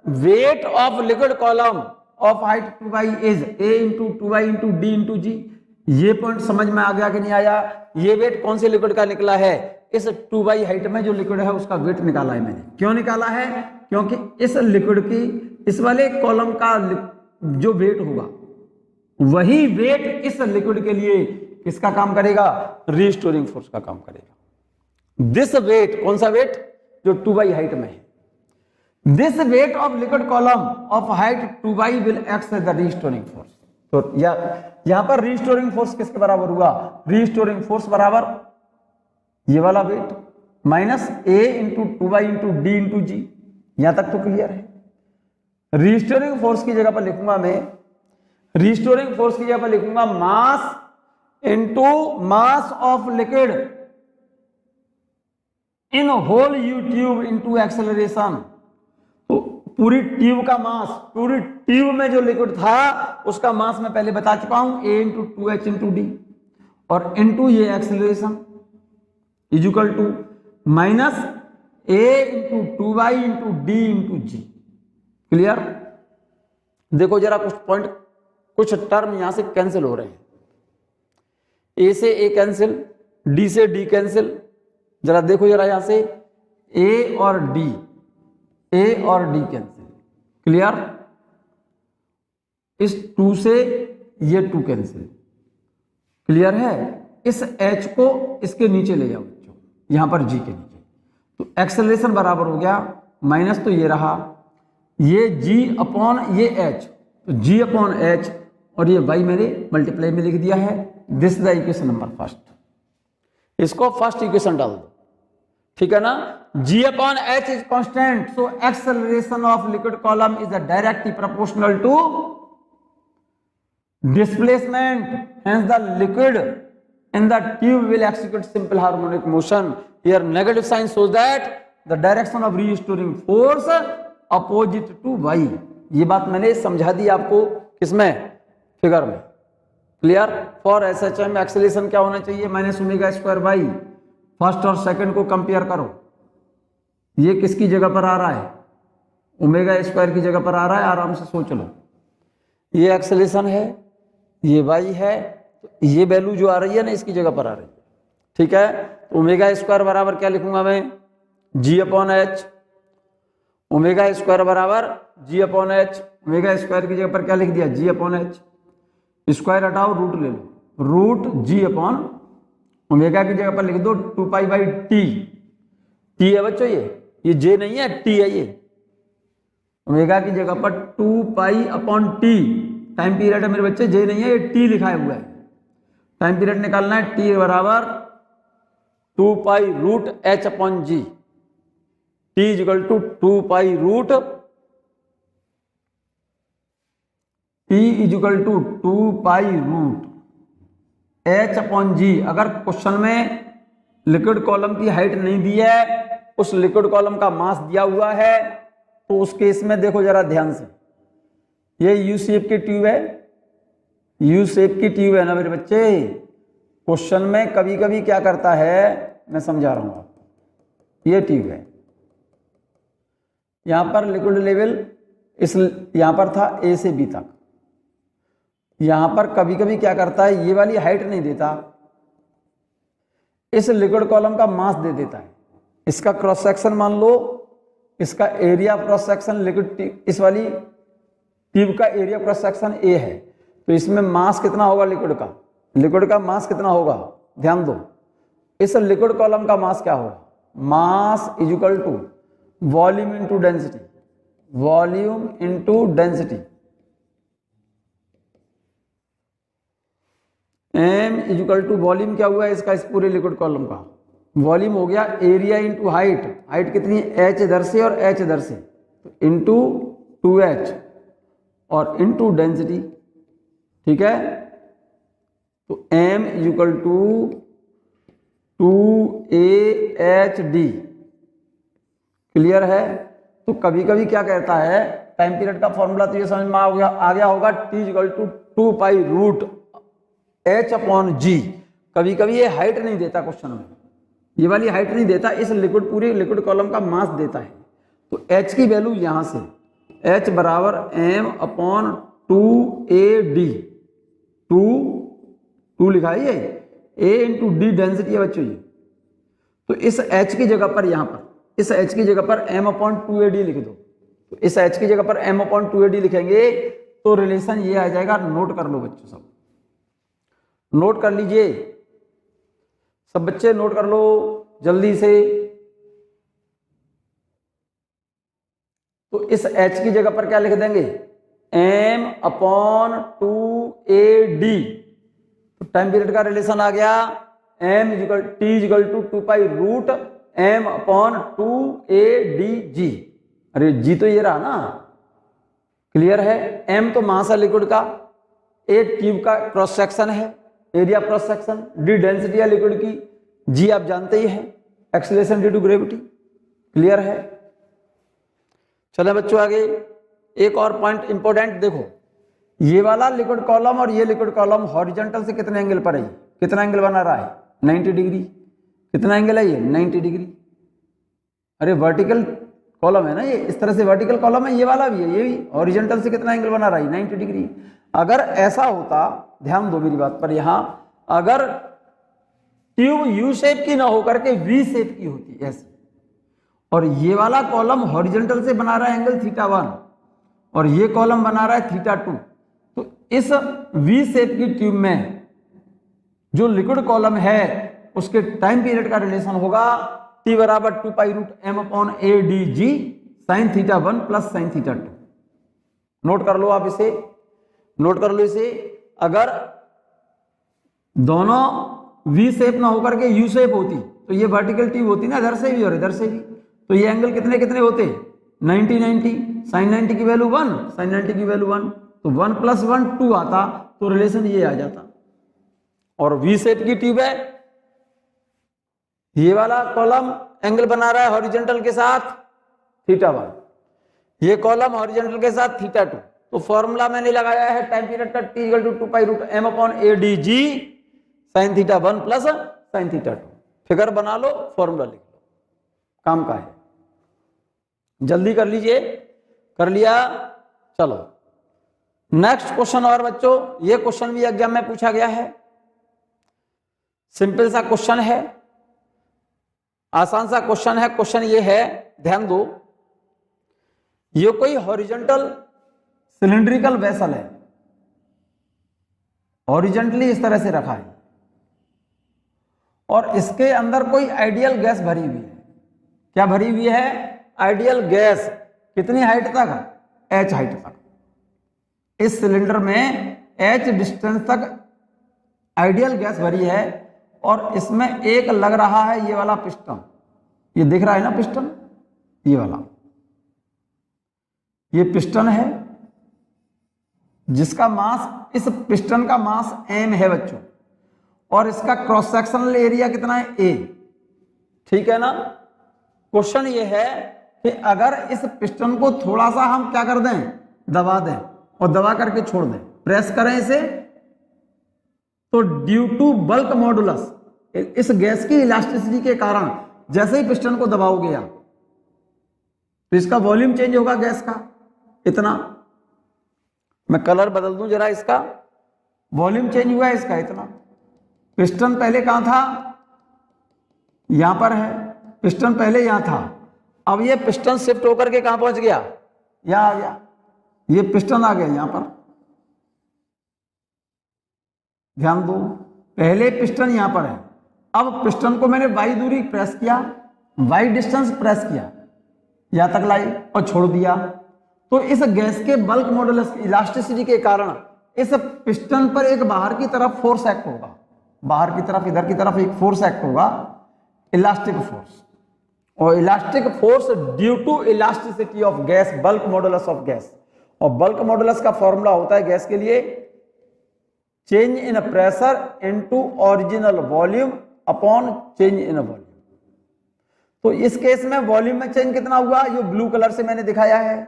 weight of liquid column of height 2y is a into 2y into D into g. ये पॉइंट समझ में आ गया कि नहीं आया? ये वेट कौन से लिक्विड का निकला है? इस 2y हाइट में जो लिक्विड है उसका वेट निकाला है मैंने। क्यों निकाला है? क्योंकि इस लिक्विड की इस वाले कॉलम का जो वेट होगा वही वेट इस लिक्विड के लिए किसका काम करेगा? रीस्टोरिंग फोर्स का काम करेगा। दिस वेट, कौन सा वेट? जो 2y हाइट में है। This weight of liquid column of height 2y will act as the restoring force. तो यहां पर रीस्टोरिंग फोर्स किसके बराबर हुआ? रीस्टोरिंग फोर्स बराबर ये वाला weight minus a into 2y into D into g. यहां तक तो क्लियर है। रीस्टोरिंग फोर्स की जगह पर लिखूंगा मैं, रीस्टोरिंग फोर्स की जगह पर लिखूंगा mass into mass of liquid in whole U tube into acceleration. तो पूरी ट्यूब का मास, पूरी ट्यूब में जो लिक्विड था उसका मास मैं पहले बता चुका हूं, a into 2h into D और इंटू ये acceleration equal to minus a into 2y into D into G. Clear? देखो जरा कुछ पॉइंट, कुछ टर्म यहां से कैंसिल हो रहे हैं। ए से ए कैंसिल, डी से डी कैंसिल। जरा देखो जरा यहां से ए और डी कैंसिल। क्लियर? इस 2 से ये 2 कैंसिल। क्लियर है? इस h को इसके नीचे ले जाओ बच्चों, यहां पर g के नीचे। तो एक्सेलरेशन बराबर हो गया माइनस, तो ये रहा ये g अपॉन ये h, तो g अपॉन h और ये y मैंने मल्टीप्लाई में लिख दिया है। This the equation number first. इसको फर्स्ट इक्वेशन डाल दो, ठीक है ना। g upon h is constant, so acceleration of liquid column is directly proportional to displacement, hence the liquid in the tube will execute simple harmonic motion. Here negative sign shows that the direction of restoring force opposite to y। ये बात मैंने समझा दी आपको किसमें? Figure में। Clear? For SHM acceleration क्या होना चाहिए? Minus omega square by first और सेकंड को कंपेयर करो। ये किसकी जगह पर आ रहा है? ओमेगा स्क्वायर की जगह पर आ रहा है। आराम से सोच लो, ये एक्सेलरेशन है, ये y है, तो ये वैल्यू जो आ रही है ना इसकी जगह पर आ रही है, ठीक है। तो ओमेगा स्क्वायर बराबर क्या लिखूंगा मैं? g upon H. Omega square बराबर g upon H. Omega square की जगह पर क्या लिख दिया? g upon H. स्क्वायर हटाओ, रूट ले लो, रूट g अपॉन ओमेगा की जगह पर लिख दो 2 पाई बाई टी। टी है बच्चों, ये j नहीं है, टी है। ये ओमेगा की जगह पर 2 pi upon T time period है मेरे बच्चे, j नहीं है, ये टी लिखा हुआ है। टाइम पीरियड निकालना है, टी बराबर 2 pi root h upon g. T equal to 2 pi root t equal to 2 pi root h upon g. अगर क्वेश्चन में लिक्विड कॉलम की हाइट नहीं दी है, उस लिक्विड कॉलम का मास दिया हुआ है, तो उस केस में देखो जरा ध्यान से, ये यू शेप की ट्यूब है, यू शेप की ट्यूब है ना मेरे बच्चे। क्वेश्चन में कभी कभी क्या करता है, मैं समझा रहा हूं आपको। ये ट्यूब है, यहां पर लिक्विड लेवल इस यहां पर था ए से बी तक, यहां पर कभी कभी क्या करता है, ये वाली हाइट नहीं देता, इस लिक्विड कॉलम का मास दे देता है। इसका क्रॉस सेक्शन मान लो, इसका एरिया क्रॉस सेक्शन लिक्विड, इस वाली ट्यूब का एरिया क्रॉस सेक्शन ए है, तो इसमें मास कितना होगा लिक्विड का, लिक्विड का मास कितना होगा, ध्यान दो, इस लिक्विड कॉलम का मास क्या होगा, mass is equal to volume into density, volume into density, m is equal to volume क्या हुआ है इसका, इस पूरे लिक्विड कॉलम का वॉल्यूम हो गया एरिया इंटू हाइट, हाइट कितनी है h इधर से और h इधर से, तो इंटू 2h और इंटू डेंसिटी, ठीक है। तो m is equal to 2AHD, clear है। तो कभी कभी क्या कहता है, टाइम पीरियड का फॉर्मूला तो ये समझ में आ गया होगा, T equal to 2 pi root H upon G। कभी कभी ये हाइट नहीं देता क्वेश्चन में, ये वाली हाइट नहीं देता, इस लिक्विड पूरे लिक्विड कॉलम का मास देता है। तो H की वैल्यू यहां से H बराबर m अपॉन 2AD, 2 लिखा है ये, A इंटू डी डेंसिटी है बच्चों ये। तो इस H की जगह पर, यहां पर इस H की जगह पर m अपॉन 2AD लिख दो। तो इस H की जगह पर m अपॉन 2AD लिखेंगे तो रिलेशन ये आ जाएगा, नोट कर लो बच्चों, सब नोट कर लीजिए, सब बच्चे नोट कर लो जल्दी से। तो इस H की जगह पर क्या लिख देंगे, m अपॉन 2AD, तो टाइम पीरियड का रिलेशन आ गया, m equal T equal to 2 pi root m upon 2ADG। अरे G तो ये रहा ना, क्लियर है। m तो मास है लिक्विड का, A ट्यूब का क्रॉस सेक्शन है, area cross section, D density है लिक्विड की, जी आप जानते ही हैं, acceleration due to gravity, clear है। चले बच्चों आगे, एक और पॉइंट इंपॉर्टेंट देखो, ये वाला लिक्विड कॉलम और ये लिक्विड कॉलम हॉरिजॉन्टल से कितने एंगल पर है, कितना एंगल बना रहा है, 90 डिग्री। कितना एंगल है ये, 90 डिग्री। अरे वर्टिकल कॉलम है ना ये, इस तरह से वर्टिकल कॉलम है, ये वाला भी है, ये भी हॉरिजॉन्टल से कितना एंगल बना रहा है, 90 डिग्री। अगर ऐसा होता, ध्यान दो मेरी बात पर, यहां अगर ट्यूब यू शेप की ना होकर के वी शेप की होती ऐसे, और ये वाला कॉलम हॉरिजॉन्टल से बना रहा है एंगल θ1 और ये कॉलम बना रहा है θ2, तो इस वी शेप की ट्यूब में जो लिक्विड कॉलम है उसके टाइम पीरियड का रिलेशन होगा T बराबर 2 pi root m upon ADG sine θ1 plus sine θ2। Note कर लो आप इसे, नोट कर लो इसे। अगर दोनों वी शेप ना होकर के यू शेप होती तो ये वर्टिकल ट्यूब होती ना, इधर से भी और इधर से भी, तो ये एंगल कितने कितने होते, 90 90, साइन 90 की वैल्यू 1, साइन 90 की वैल्यू 1, तो 1 प्लस 1 2 आता, तो रिलेशन ये आ जाता। और वी शेप की ट्यूब है, ये वाला कॉलम एंगल बना रहा है हॉरिजॉन्टल के साथ θ1, ये कॉलम हॉरिजॉन्टल के साथ θ2, तो फॉर्मूला मैंने लगाया है टाइम पीरियड का T equal to 2 pi root m upon ADG sine θ1 plus sine θ2। Figure बना लो, फॉर्मूला लिख लो, काम का है, जल्दी कर लीजिए। कर लिया, चलो नेक्स्ट क्वेश्चन। और बच्चों ये क्वेश्चन भी एग्जाम में पूछा गया है, सिंपल सा क्वेश्चन है, आसान सा क्वेश्चन है। क्वेश्चन ये है, ध्यान दो, ये कोई हॉरिजॉन्टल सिलिंड्रिकल वेसल है, हॉरिजॉन्टली इस तरह से रखा है, और इसके अंदर कोई आइडियल गैस भरी हुई है। क्या भरी हुई है, आइडियल गैस। कितनी हाइट तक, h हाइट तक। इस सिलेंडर में h डिस्टेंस तक आइडियल गैस भरी है, और इसमें एक लग रहा है ये वाला पिस्टन, ये दिख रहा है ना पिस्टन, ये वाला, ये पिस्टन है जिसका मास, इस पिस्टन का मास m है बच्चों, और इसका क्रॉस सेक्शनल एरिया कितना है, a, ठीक है ना। क्वेश्चन ये है कि अगर इस पिस्टन को थोड़ा सा हम क्या कर दें, दबा दें, और दबा करके छोड़ दें, प्रेस करें इसे, तो ड्यू टू बल्क मॉडुलस, इस गैस की इलास्टिसिटी के कारण जैसे ही पिस्टन को दबाओगे आप, तो इसका वॉल्यूम चेंज होगा गैस का, इतना। मैं कलर बदल दूं जरा इसका, वॉल्यूम चेंज हुआ है इसका इतना। पिस्टन पहले कहां था, यहां पर है, पिस्टन पहले यहां था, अब ये पिस्टन शिफ्ट होकर के कहां पहुंच गया, यहां आ गया, ये पिस्टन आ गया यहां पर। ध्यान दो, पहले पिस्टन यहां पर है, अब पिस्टन को मैंने y दूरी प्रेस किया, y डिस्टेंस प्रेस किया, यहां तक लाई और छोड़ दिया। तो इस गैस के बल्क मॉडुलस इलास्टिसिटी के कारण इस पिस्टन पर एक बाहर की तरफ फोर्स एक्ट होगा, बाहर की तरफ, इधर की तरफ एक फोर्स एक्ट होगा, इलास्टिक फोर्स। और elastic force due to elasticity of gas, bulk modulus of gas. और बल्क मॉडुलस का फॉर्मूला होता है गैस के लिए change in pressure into original volume upon change in volume. तो इस केस में वॉल्यूम में चेंज कितना हुआ, ये ब्लू कलर से मैंने दिखाया है।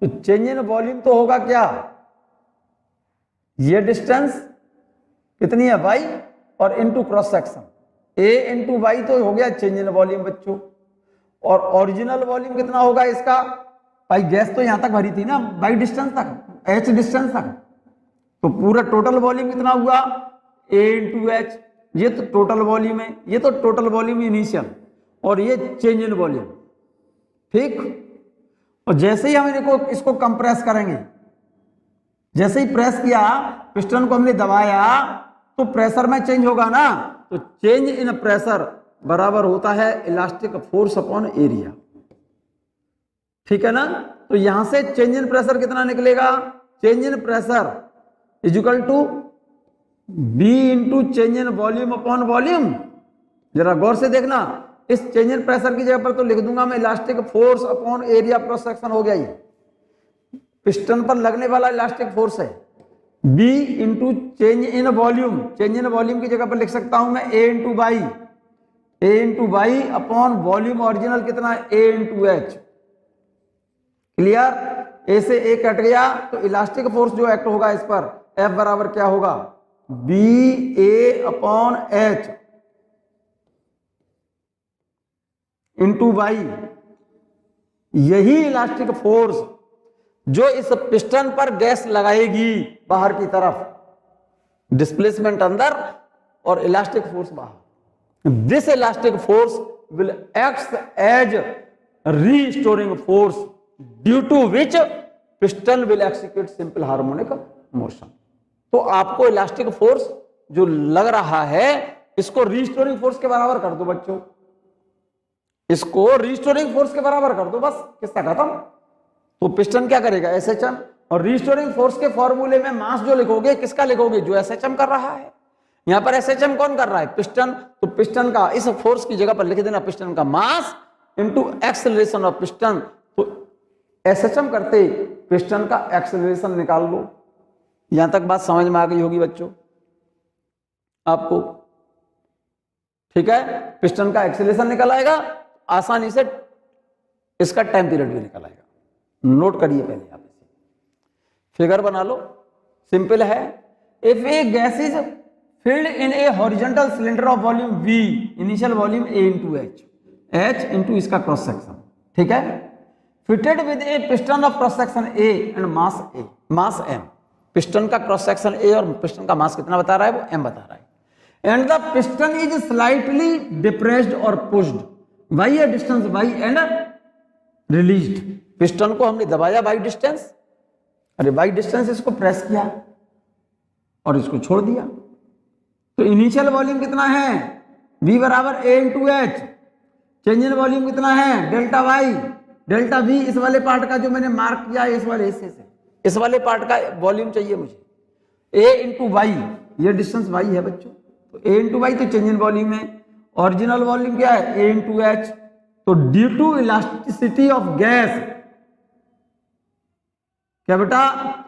तो चेंज इन वॉल्यूम तो होगा क्या, ये डिस्टेंस कितनी है y और into cross section a into Y, तो हो गया चेंज इन वॉल्यूम बच्चों। और ओरिजिनल वॉल्यूम कितना होगा इसका, भाई गैस तो यहां तक भरी थी ना y डिस्टेंस तक, h डिस्टेंस तक, तो पूरा टोटल वॉल्यूम कितना हुआ a इंटू एच। ये तो टोटल वॉल्यूम है, ये तो टोटल वॉल्यूम इनिशियल, और ये चेंज इन वॉल्यूम। ठीक, और जैसे ही हम इसको कंप्रेस करेंगे, जैसे ही प्रेस किया, पिस्टन को हमने दबाया, तो प्रेशर में चेंज होगा ना, तो चेंज इन प्रेशर बराबर होता है इलास्टिक फोर्स अपॉन एरिया। ठीक है ना। तो यहां से चेंज इन प्रेशर कितना निकलेगा, change in pressure is equal to B into change in volume upon volume. जरा गौर से देखना, इस चेंज इन प्रेशर की जगह पर तो लिख दूंगा मैं elastic force upon area cross section, हो गया ये पिस्टन पर लगने वाला इलास्टिक फोर्स है। B into change in volume, change in volume की जगह पर लिख सकता हूं मैं A into Y, A into Y upon volume original कितना है A into H. Clear, A से A कट गया, तो इलास्टिक फोर्स जो एक्ट होगा इस पर F बराबर क्या होगा, BA upon H into Y. यही इलास्टिक फोर्स जो इस पिस्टन पर गैस लगाएगी बाहर की तरफ, डिस्प्लेसमेंट अंदर और इलास्टिक फोर्स बाहर। This elastic force will act as restoring force due to which piston will execute simple harmonic motion. तो आपको इलास्टिक फोर्स जो लग रहा है, इसको रीस्टोरिंग फोर्स के बराबर कर दो बच्चों, इसको रीस्टोरिंग फोर्स के बराबर कर दो, बस किस्सा खत्म। तो पिस्टन क्या करेगा, एसएचएम, और रीस्टोरिंग फोर्स के फॉर्मूले में मास जो लिखोगे किसका लिखोगे, जो एसएचएम कर रहा है। यहां पर एसएचएम कौन कर रहा है, पिस्टन। तो पिस्टन का इस फोर्स की जगह पर लिख देना पिस्टन का मास इंटू एक्सेलरेशन ऑफ पिस्टन। तो एसएचएम करते पिस्टन का एक्सेलरेशन निकाल लो। यहां तक बात समझ में आ गई होगी बच्चों आपको, ठीक है। पिस्टन का एक्सेलरेशन निकल आएगा, आसानी से इसका टाइम पीरियड भी निकल आएगा। नोट करिए पहले आप इसे, फिगर बना लो, सिंपल है। If A gas is filled in A horizontal cylinder of volume V, initial volume A into H into इसका क्रॉस सेक्शन, ठीक है, fitted with A piston of cross section A and mass A, mass M। Piston का cross section A और piston का मास कितना बता रहा है, वो M बता रहा है। And the piston is slightly depressed और pushed by a distance y and released. Piston को हमने दबाया बाई डिस्टेंस, अरे बाई डिस्टेंस इसको प्रेस किया और इसको छोड़ दिया। तो इनिशियल वॉल्यूम कितना है, V बराबर A into H. Change in volume कितना है, डेल्टा वाई, डेल्टा V। इस वाले पार्ट का जो मैंने मार्क किया है, इस वाले हिस्से से, इस वाले पार्ट का वॉल्यूम चाहिए मुझे, A इंटू वाई, ये डिस्टेंस y है बच्चों। तो A इंटू वाई तो चेंज इन वॉल्यूम है। ओरिजिनल वॉल्यूम क्या है, A इंटू एच। तो due to elasticity of gas, क्या बेटा,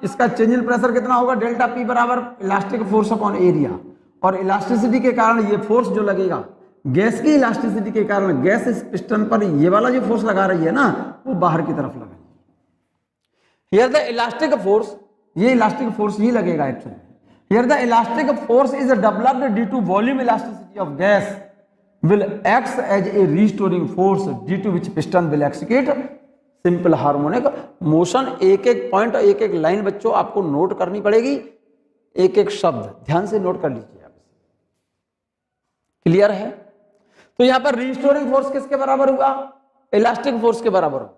इसका चेंज इन प्रेशर कितना होगा, डेल्टा P बराबर इलास्टिक फोर्स अपॉन एरिया। और इलास्टिसिटी के कारण ये फोर्स जो लगेगा, गैस की इलास्टिसिटी के कारण गैस इस पिस्टन पर ये वाला जो फोर्स लगा रही है ना, वो बाहर की तरफ लगेगा। हियर द इलास्टिक फोर्स, ये इलास्टिक फोर्स ही लगेगा actually. Here the elastic force is developed due to volume elasticity of gas will acts as a restoring force due to which piston will execute simple harmonic motion। एक एक point, एक एक line बच्चों आपको note करनी पड़ेगी। एक एक शब्द ध्यान से नोट कर लीजिए आप। क्लियर है? तो यहां पर रीस्टोरिंग फोर्स किसके बराबर हुआ? इलास्टिक फोर्स के बराबर होगा।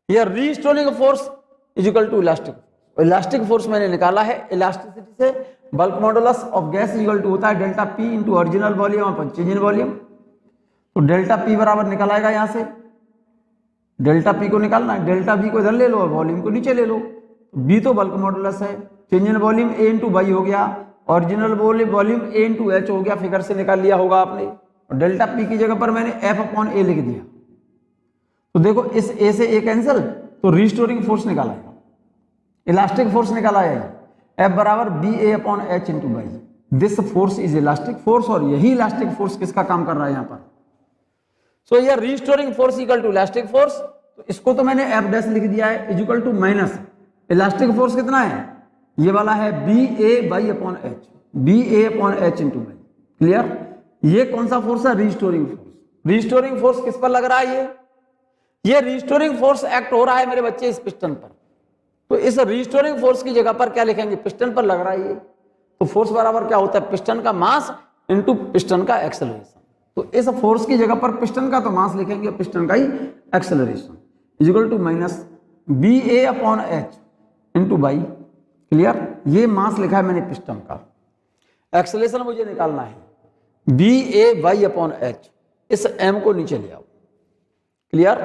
यह restoring force is equal to elastic. Elastic force मैंने निकाला है इलास्टिसिटी से, bulk modulus of gas equal to होता है delta P into original volume upon change in volume. तो डेल्टा पी बराबर निकल आएगा यहां से, डेल्टा पी को निकालना है, डेल्टा बी को इधर ले लो और वॉल्यूम को नीचे ले लो। बी तो बल्क मॉडुलस है, change in volume A into Y हो गया, original volume A into H हो गया, फिगर से निकाल लिया होगा आपने। और डेल्टा पी की जगह पर मैंने एफ अपॉन ए लिख दिया। तो देखो इस ए से ए कैंसिल, तो रीस्टोरिंग फोर्स निकाला है, इलास्टिक फोर्स निकाला है, एफ बराबर B A upon H into Y. This force is elastic force, और यही इलास्टिक फोर्स किसका काम कर रहा है यहाँ पर? सो ये restoring force equal to elastic force. तो इसको तो मैंने एफ डैश लिख दिया है is equal to minus elastic force कितना है, ये वाला है B A by upon H, B A upon H into Y. Clear? ये कौन सा फोर्स है? Restoring force. रीस्टोरिंग फोर्स किस पर लग रहा है? ये रीस्टोरिंग फोर्स एक्ट हो रहा है मेरे बच्चे इस पिस्टन पर। तो इस रीस्टोरिंग फोर्स की जगह पर क्या लिखेंगे? पिस्टन पर लग रहा है ये। तो फोर्स बराबर क्या होता है? पिस्टन का मास इंटू पिस्टन का एक्सेलरेशन। तो इस फोर्स की जगह पर पिस्टन का तो मास लिखेंगे, पिस्टन का ही acceleration is equal to minus B A upon H into by. Clear? ये मास लिखा है मैंने पिस्टन का, एक्सेलरेशन मुझे निकालना है बी ए वाई अपॉन एच। इस एम को नीचे ले आओ। क्लियर?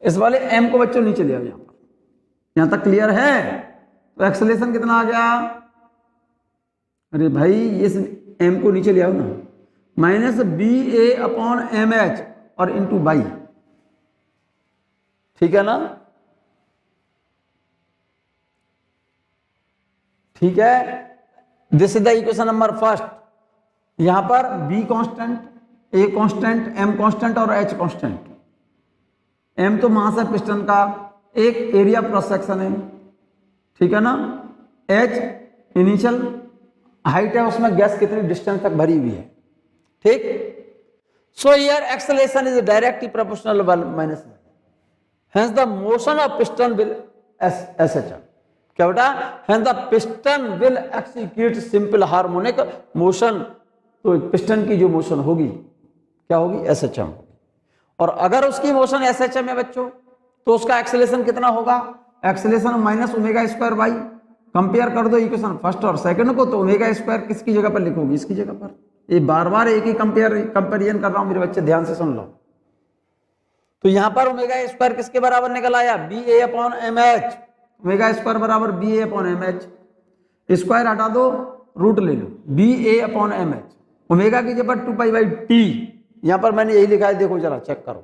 इस वाले एम को बच्चों नीचे ले आओ यहां पर। यहां तक क्लियर है? तो एक्सेलरेशन कितना आ गया? अरे भाई इस एम को नीचे ले आओ ना, माइनस बी ए अपॉन एम एच और इंटू बाई। ठीक है ना? ठीक है, this is the equation number first. यहां पर B constant, A constant, M constant और एच कांस्टेंट। एम तो मास है पिस्टन का, एक एरिया क्रॉस सेक्शन है, ठीक है ना। एच इनिशियल हाइट है, उसमें गैस कितनी डिस्टेंस तक भरी हुई है, ठीक। So here acceleration is directly proportional 1 minus, hence the motion of piston will SH, क्या बेटा, hence the piston will execute simple harmonic motion. तो पिस्टन की जो मोशन होगी क्या होगी, एसएचएम होगी। और अगर उसकी मोशन एसएचएम है बच्चों, तो उसका एक्सेलरेशन कितना होगा, acceleration minus omega square by, compare कर दो इक्वेशन फर्स्ट और सेकंड को, तो ओमेगा स्क्वायर किसकी जगह पर लिखोगी, इसकी जगह पर। ये बार बार एक ही कंपेरिजन कर रहा हूं मेरे बच्चे, ध्यान से सुन लो। तो यहां पर ओमेगा स्क्वायर किसके बराबर निकल आया, बी ए upon M H. Omega square बराबर बी ए अपॉन एम एच, स्क्वायर हटा दो रूट ले लो, बी ए अपॉन एम एच। ओमेगा की जगह 2 पाई बाई टी, यहां पर मैंने यही लिखा है, देखो जरा चेक करो,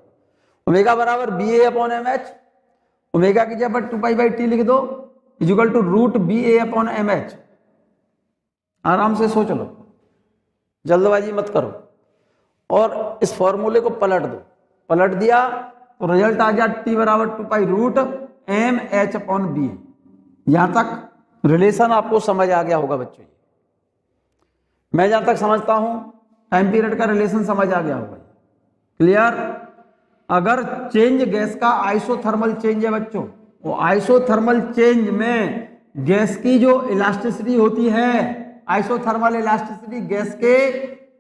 ओमेगा बराबर बी ए अपॉन एम एच, ओमेगा की जगह 2 पाई बाई टी लिख दो, equal to root B A upon M H. आराम से सोच लो, जल्दबाजी मत करो, और इस फॉर्मूले को पलट दो, पलट दिया तो रिजल्ट आ गया टी बराबर 2 pi root M H upon B. यहां तक रिलेशन आपको समझ आ गया होगा बच्चों, मैं जहां तक समझता हूं टाइम पीरियड का रिलेशन समझ आ गया होगा, क्लियर। अगर चेंज गैस का आइसोथर्मल चेंज है बच्चों, वो आइसोथर्मल चेंज में गैस की जो इलास्टिसिटी होती है, आइसोथर्मल इलास्टिसिटी गैस के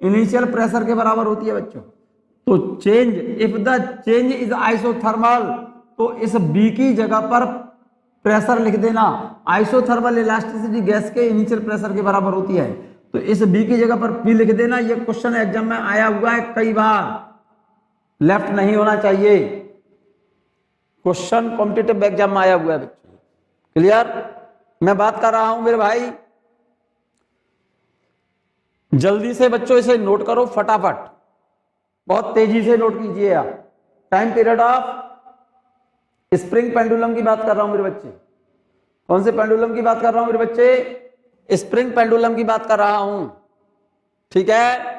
इनिशियल प्रेशर के बराबर होती है बच्चों। तो change, if the change is isothermal, तो इस बी की जगह पर प्रेशर लिख देना, आइसोथर्मल इलास्टिसिटी गैस के इनिशियल प्रेशर के बराबर होती है, तो इस बी की जगह पर पी लिख देना। ये क्वेश्चन एग्जाम में आया हुआ है कई बार, लेफ्ट नहीं होना चाहिए, क्वेश्चन कॉम्पिटिटिव एग्जाम में आया हुआ है बच्चों, क्लियर। मैं बात कर रहा हूं मेरे भाई, जल्दी से बच्चों इसे नोट करो फटाफट, बहुत तेजी से नोट कीजिए आप। Time period of spring pendulum की बात कर रहा हूं मेरे बच्चे। कौन से पेंडुलम की बात कर रहा हूं मेरे बच्चे, स्प्रिंग पेंडुलम की बात कर रहा हूं, ठीक है।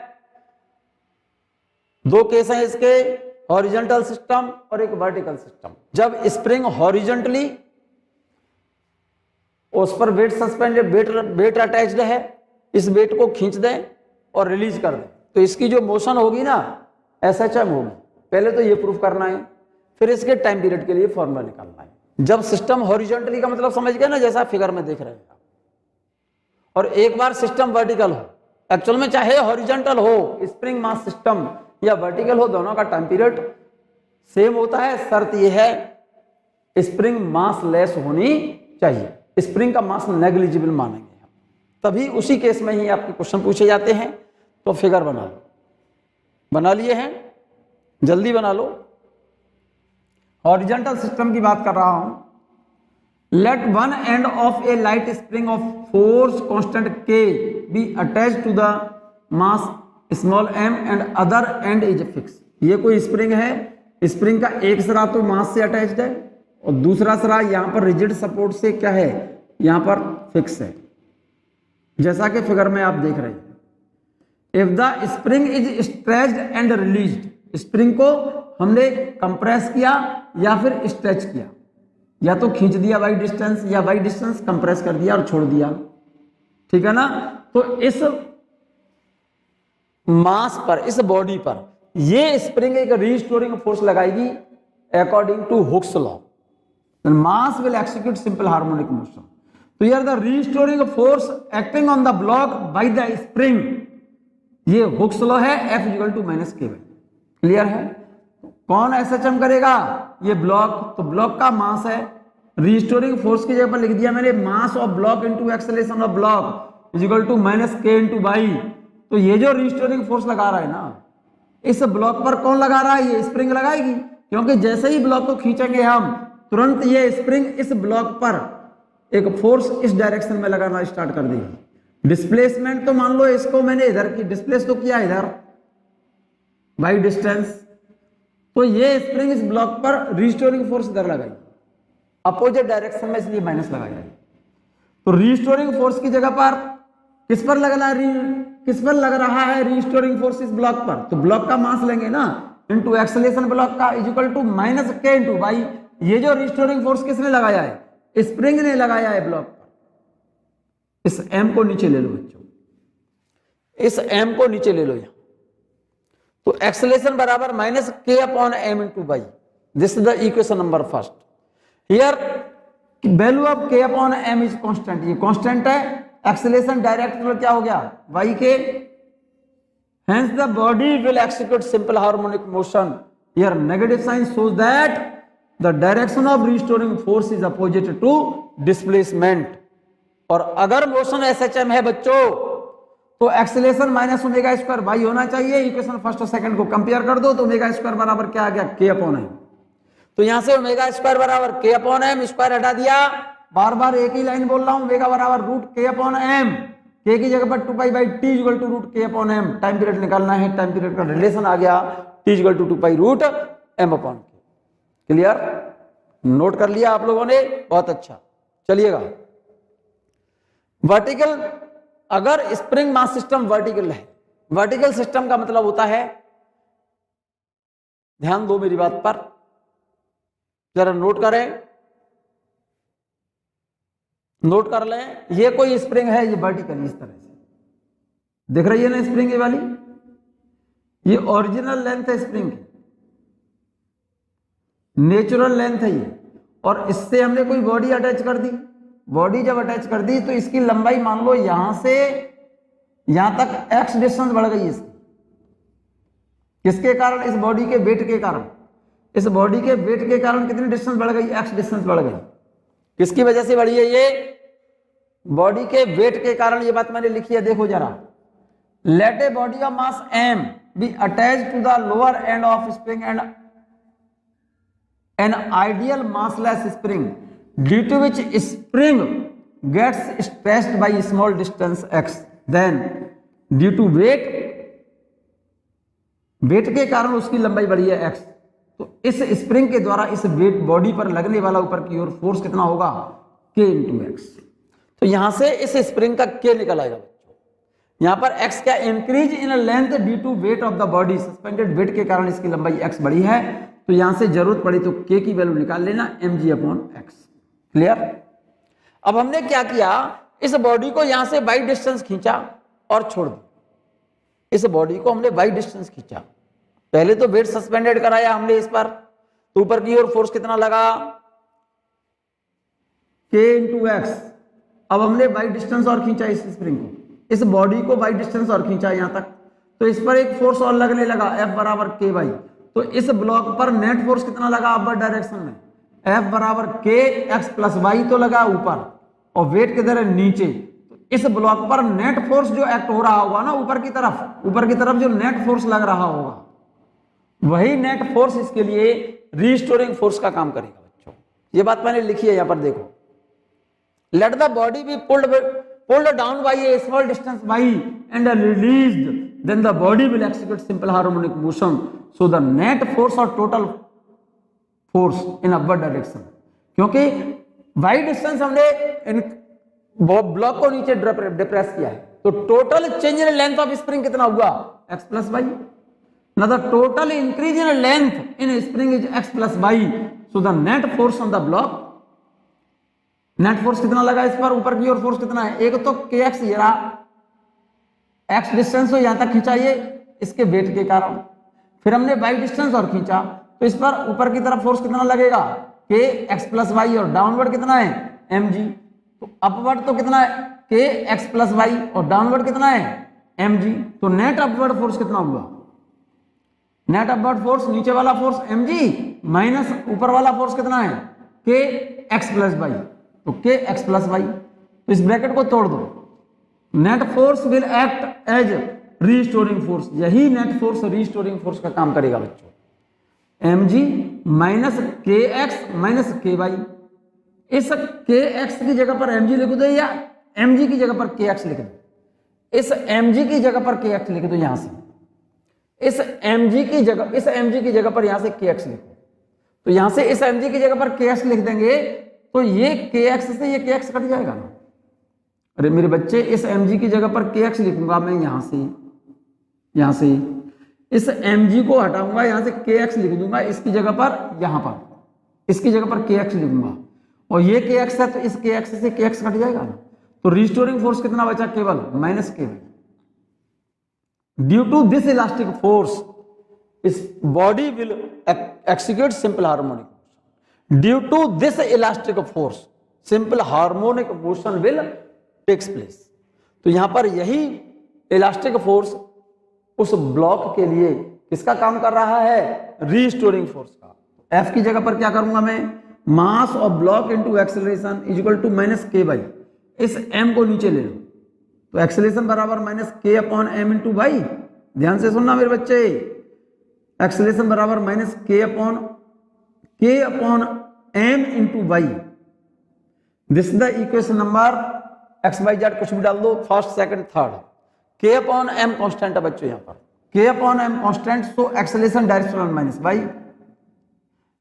दो केस हैं इसके, हॉरिजॉन्टल सिस्टम और एक वर्टिकल सिस्टम। जब स्प्रिंग हॉरिजॉन्टली, उस पर वेट सस्पेंडेड, वेट अटैच्ड है, इस वेट को खींच दें और रिलीज कर दें, तो इसकी जो मोशन होगी ना एसएचएम होगी। पहले तो ये प्रूफ करना है, फिर इसके टाइम पीरियड के लिए फॉर्मूला निकालना है। जब सिस्टम हॉरिजॉन्टली का मतलब समझ गए ना, जैसा फिगर में देख रहे हैं, और एक बार सिस्टम वर्टिकल हो, एक्चुअल में चाहे हॉरिजॉन्टल हो स्प्रिंग मास सिस्टम या वर्टिकल हो, दोनों का टाइम पीरियड सेम होता है। शर्त यह है स्प्रिंग मास लेस होनी चाहिए, स्प्रिंग का मास नेग्लिजिबल मानेंगे तभी उसी केस में ही आपके क्वेश्चन पूछे जाते हैं। तो फिगर बना लो, बना लिए हैं, जल्दी बना लो। हॉरिजॉन्टल सिस्टम की बात कर रहा हूं। Let one end of a light spring of force constant k be attached to the mass small m and other end is fix. ये कोई स्प्रिंग है, स्प्रिंग का एक सिरा तो मास से अटैच्ड है और दूसरा सिरा यहां पर रिजिड सपोर्ट से क्या है, यहां पर फिक्स है, जैसा कि फिगर में आप देख रहे हैं। If the spring is stretched and released, spring को हमने कंप्रेस किया या फिर स्ट्रेच किया, या तो खींच दिया बाई डिस्टेंस या बाई डिस्टेंस कंप्रेस कर दिया और छोड़ दिया, ठीक है ना। तो इस मास पर, इस बॉडी पर ये स्प्रिंग एक रीस्टोरिंग फोर्स लगाएगी according to Hooke's law. Mass will execute simple harmonic motion. तो यार the restoring force acting on the block by the spring, ये हुक्स लॉ है, F equal to minus K. Clear है। कौन SHM करेगा, ये block. तो ब्लॉक का मास है, रीस्टोरिंग फोर्स की जगह पर लिख दिया मैंने mass of block into acceleration of block is equal to minus K into y. तो ये जो रीस्टोरिंग फोर्स लगा रहा है ना, इस ब्लॉक पर कौन लगा रहा है, ये स्प्रिंग लगाएगी, क्योंकि जैसे ही ब्लॉक को खींचेंगे हम तुरंत ये स्प्रिंग इस ब्लॉक पर एक फोर्स इस डायरेक्शन में लगाना स्टार्ट कर देगी। डिस्प्लेसमेंट तो मान लो इसको मैंने इधर की डिस्प्लेस तो किया इधर बाई डिस्टेंस, तो ये स्प्रिंग इस ब्लॉक पर रीस्टोरिंग फोर्स इधर लगाई अपोजिट डायरेक्शन में, इसलिए माइनस लगाई जाएगी। तो रीस्टोरिंग फोर्स की जगह पर किस पर लग रहा है रीस्टोरिंग फोर्स इस ब्लॉक पर, तो ब्लॉक का मास लेंगे ना इनटू एक्सेलरेशन ब्लॉक का is equal to minus K into by. ये जो रीस्टोरिंग फोर्स किसने लगाया है, स्प्रिंग ने लगाया है ब्लॉक पर। इस m को नीचे ले लो बच्चों, इस m को नीचे ले लो यहां। तो एक्सेलरेशन बराबर minus K upon m into by. This is the equation number first. Here value of के अपॉन m इज कांस्टेंट, ये कांस्टेंट है। एक्सेलरेशन डायरेक्ट क्या हो गया, y के। Hence the body will execute simple harmonic motion. Here negative sign shows that the direction of restoring force is opposite to displacement. और अगर motion SHM है बच्चों तो acceleration minus omega square by होना चाहिए। इक्वेशन फर्स्ट और second को compare कर दो तो ओमेगा स्क्वायर बराबर क्या आ गया, के अपॉन एम। तो यहां से ओमेगा स्क्वायर बराबर के अपॉन एम, स्क्वायर हटा दिया, बार बार एक ही लाइन बोल रहा हूं, ओमेगा बराबर रूट के अपॉन एम, के की जगह पर 2 pi T equal to root K upon M. Time period निकालना है, टाइम पीरियड का रिलेशन आ गया, T equal to 2 pi root M upon के। क्लियर, नोट कर लिया आप लोगों ने, बहुत अच्छा। चलिएगा, वर्टिकल, अगर स्प्रिंग मास सिस्टम वर्टिकल है, वर्टिकल सिस्टम का मतलब होता है, ध्यान दो मेरी बात पर, जरा नोट करें, नोट कर लें। ये कोई स्प्रिंग है, ये वर्टिकल इस तरह से दिख रही है ना स्प्रिंग ये वाली, ये ओरिजिनल लेंथ है स्प्रिंग की, नेचुरल लेंथ है ये, और इससे हमने कोई बॉडी अटैच कर दी। बॉडी जब अटैच कर दी तो इसकी लंबाई मान लो यहां से यहां तक x डिस्टेंस बढ़ गई इसकी। किसके कारण, इस बॉडी के वेट के कारण। इस बॉडी के वेट के कारण कितनी डिस्टेंस बढ़ गई, x डिस्टेंस बढ़ गई। किसकी वजह से बढ़ी है, ये बॉडी के वेट के कारण। ये बात मैंने लिखी है, देखो जरा। Let a body of mass m be attached to the lower end of spring and an ideal massless spring due to which spring gets stretched by small distance x, then due to weight के कारण उसकी लंबाई बढ़ी है x। तो इस spring के द्वारा इस वेट बॉडी पर लगने वाला ऊपर की ओर फोर्स कितना होगा, k इंटू एक्स। तो यहां से इस स्प्रिंग का k निकल आएगा बच्चों। यहां पर x क्या, increase in length due to weight of the body, suspended weight के कारण इसकी लंबाई x बढ़ी है। तो यहां से जरूरत पड़ी तो k की वैल्यू निकाल लेना, mg अपॉन x। क्लियर। अब हमने क्या किया, इस बॉडी को यहां से बाई डिस्टेंस खींचा और छोड़ दिया। इस बॉडी को हमने बाई डिस्टेंस खींचा, पहले तो वेट सस्पेंडेड कराया हमने इस पर, तो ऊपर की ओर फोर्स कितना लगा, k इंटू एक्स। अब हमने वाई डिस्टेंस और खींचा इस स्प्रिंग को, इस बॉडी को वाई डिस्टेंस और खींचा यहां तक, तो इस पर एक फोर्स और लगने लगा F बराबर के वाई। तो इस ब्लॉक पर नेट फोर्स कितना लगा अपवर्ड डायरेक्शन में, F बराबर के एक्स प्लस वाई तो लगा ऊपर और वेट किधर है नीचे। तो इस ब्लॉक पर नेट फोर्स जो एक्ट हो रहा होगा ना ऊपर की तरफ जो नेट फोर्स लग रहा होगा वही नेट फोर्स इसके लिए रीस्टोरिंग फोर्स का काम करेगा बच्चों। ये बात मैंने लिखी है यहां पर देखो, let the body be pulled down by a small distance y and released, then the body will execute simple harmonic motion, so the net force or total force in upward direction। क्योंकि y distance हमने block को नीचे depress किया है, तो total change in length of spring कितना हुआ x plus Y. Now the total increase in length in spring is x plus y, so the net force on the block, net force कितना लगा इस पर, ऊपर की ओर फोर्स कितना है, एक तो के एक्स ये रहा एक्स डिस्टेंस हो यहां तक खींचा ये इसके वेट के कारण, फिर हमने वाई डिस्टेंस और खींचा तो इस पर ऊपर की तरफ फोर्स कितना लगेगा के एक्स प्लस वाई और डाउनवर्ड कितना है एम जी। तो अपवर्ड तो कितना है के एक्स प्लस वाई और डाउनवर्ड कितना है एम जी। तो नेट अपवर्ड फोर्स कितना हुआ, नेट अपवर्ड फोर्स नीचे वाला फोर्स एम जी माइनस ऊपर वाला फोर्स कितना है के एक्स प्लस वाई, तो के एक्स प्लस वाई। तो इस ब्रैकेट को तोड़ दो, net force will act as restoring force, यही नेट फोर्स रीस्टोरिंग फोर्स का काम करेगा बच्चों। M G minus K X minus के वाई, इस के एक्स की जगह पर एम जी लिख दो या एम जी की जगह पर के एक्स लिख दो, इस एम जी की जगह पर के एक्स लिख दो यहां से, इस एम जी की जगह पर यहां से के एक्स लिखो। तो यहां से इस एम जी की जगह पर के एक्स लिख देंगे तो ये के एक्स से ये के एक्स कट जाएगा ना। अरे मेरे बच्चे इस एम जी की जगह पर के एक्स लिखूंगा मैं यहां से इस एम जी को हटाऊंगा यहां से के एक्स लिख दूंगा, इसकी जगह पर यहां पर इसकी जगह पर के एक्स लिखूंगा और ये के एक्स है तो इस के एक्स से के एक्स कट जाएगा ना। तो रिस्टोरिंग फोर्स कितना बचा केवल माइनस के y. Due to this elastic force इस body will execute simple harmonic, due to this elastic force simple harmonic motion will takes place. तो यहां पर यही इलास्टिक फोर्स उस ब्लॉक के लिए किसका काम कर रहा है, रीस्टोरिंग फोर्स का। एफ की जगह पर क्या करूंगा मैं, mass of block into acceleration is equal to minus के वाई, इस एम को नीचे ले लो तो एक्सेलरेशन बराबर minus K upon M into Y. ध्यान से सुनना मेरे बच्चे, एक्सेलरेशन बराबर minus K upon M into Y. This is the equation number X Y Z कुछ भी डाल दो, first second third. K upon M constant है बच्चों यहां पर, K upon M constant, so acceleration directional minus Y,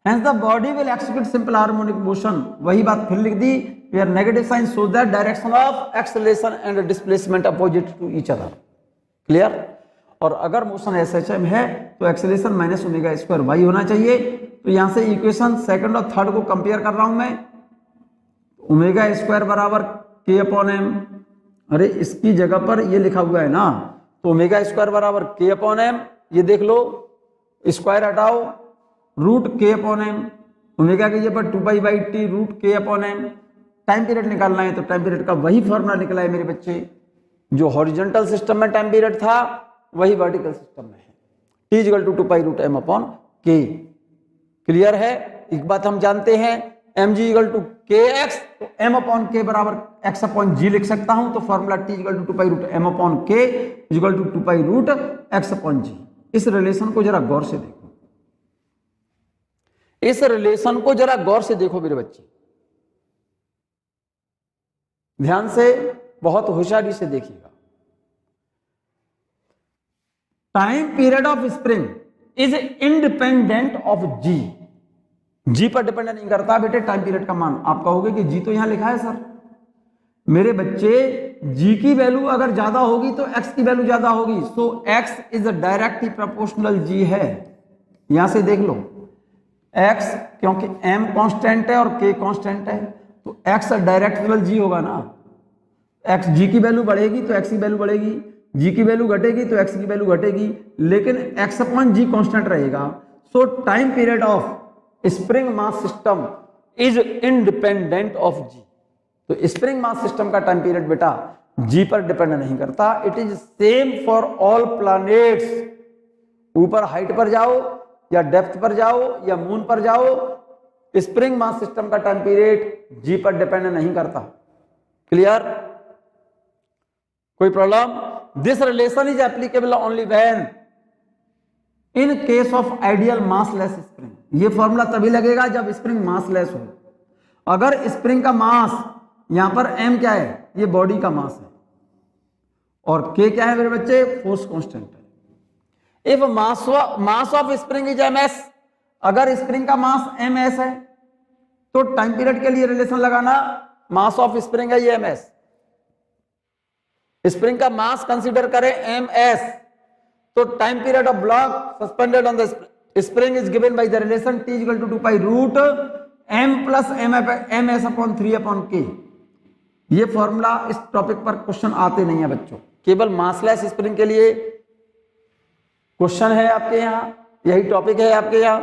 hence the body will execute simple harmonic motion. वही बात फिर लिख दी, where negative sign shows that direction of acceleration and displacement opposite to each other, clear। और अगर motion S H M है तो acceleration minus omega square Y होना चाहिए। तो यहां से इक्वेशन सेकंड और थर्ड को कंपेयर कर रहा हूं मैं, ओमेगा स्क्वायर बराबर के अपॉन एम, अरे इसकी जगह पर ये लिखा हुआ है ना, तो ओमेगा स्क्वायर बराबर के अपॉन एम, ये देख लो स्क्वायर हटाओ root K upon m, omega की जगह पर 2 pi T root K upon M. Time period निकालना है तो टाइम पीरियड का वही फॉर्मूला निकला है मेरे बच्चे, जो हॉरिजॉन्टल सिस्टम में टाइम पीरियड था वही वर्टिकल सिस्टम में है, T equal to 2 pi root M upon के। क्लियर है, एक बात हम जानते हैं m g equal to k x, तो एम अपॉन के बराबर एक्स अपॉन जी लिख सकता हूं, तो formula T equal to 2 pi root M upon k equal to 2 pi root x upon g. इस रिलेशन को जरा गौर से देखो, इस रिलेशन को जरा गौर से देखो मेरे बच्चे, ध्यान से बहुत होशियारी से देखिएगा। Time period of spring is independent of g, g पर डिपेंड नहीं करता बेटे टाइम पीरियड का मान। आप कहोगे कि जी तो यहां लिखा है सर, मेरे बच्चे जी की वैल्यू अगर ज्यादा होगी तो एक्स की वैल्यू ज्यादा होगी, सो एक्स इज डायरेक्टली प्रोपोर्शनल जी है। यहां से देख लो एक्स, क्योंकि एम कांस्टेंट है और के कांस्टेंट है तो एक्स डायरेक्ट जी होगा ना। एक्स जी की वैल्यू बढ़ेगी तो एक्स की वैल्यू बढ़ेगी, जी की वैल्यू घटेगी तो एक्स की वैल्यू घटेगी, लेकिन एक्स अपॉन जी कांस्टेंट रहेगा। So time period of spring mass system is independent of g. तो स्प्रिंग मास सिस्टम का टाइम पीरियड बेटा जी पर डिपेंड नहीं करता। It is same for all planets. ऊपर हाइट पर जाओ या डेप्थ पर जाओ या मून पर जाओ, स्प्रिंग मास सिस्टम का टाइम पीरियड जी पर डिपेंड नहीं करता। क्लियर? कोई problem? This relation is applicable only when in case of ideal massless spring. ये फॉर्मूला तभी लगेगा जब स्प्रिंग मासलेस हो। अगर स्प्रिंग का मास, यहां पर m क्या है, ये बॉडी का मास है, और k क्या है मेरे बच्चे, फोर्स कांस्टेंट है। If mass of spring is ms, अगर स्प्रिंग का मास ms है तो टाइम पीरियड के लिए रिलेशन लगाना, मास ऑफ स्प्रिंग है ये ms, स्प्रिंग का मास कंसीडर करें ms, तो time period of block suspended on the spring is given by the relation t equal to 2 pi root m plus ms upon 3 upon k। ये formula इस topic पर question आते नहीं है बच्चों, केवल मासलेस स्प्रिंग के लिए क्वेश्चन है आपके यहां, यही टॉपिक है आपके यहां,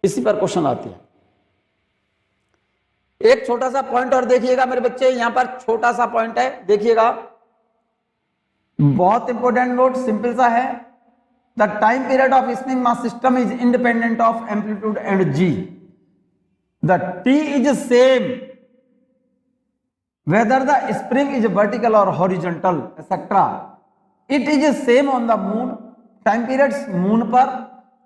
इसी पर क्वेश्चन आते हैं। एक छोटा सा पॉइंट और देखिएगा मेरे बच्चे, यहां पर छोटा सा पॉइंट है, देखिएगा, बहुत इंपॉर्टेंट नोट, सिंपल सा है। The time period of spring mass system is independent of amplitude and g. The T is same whether the spring is vertical और horizontal etcetera. It is same on the moon. Time periods moon पर,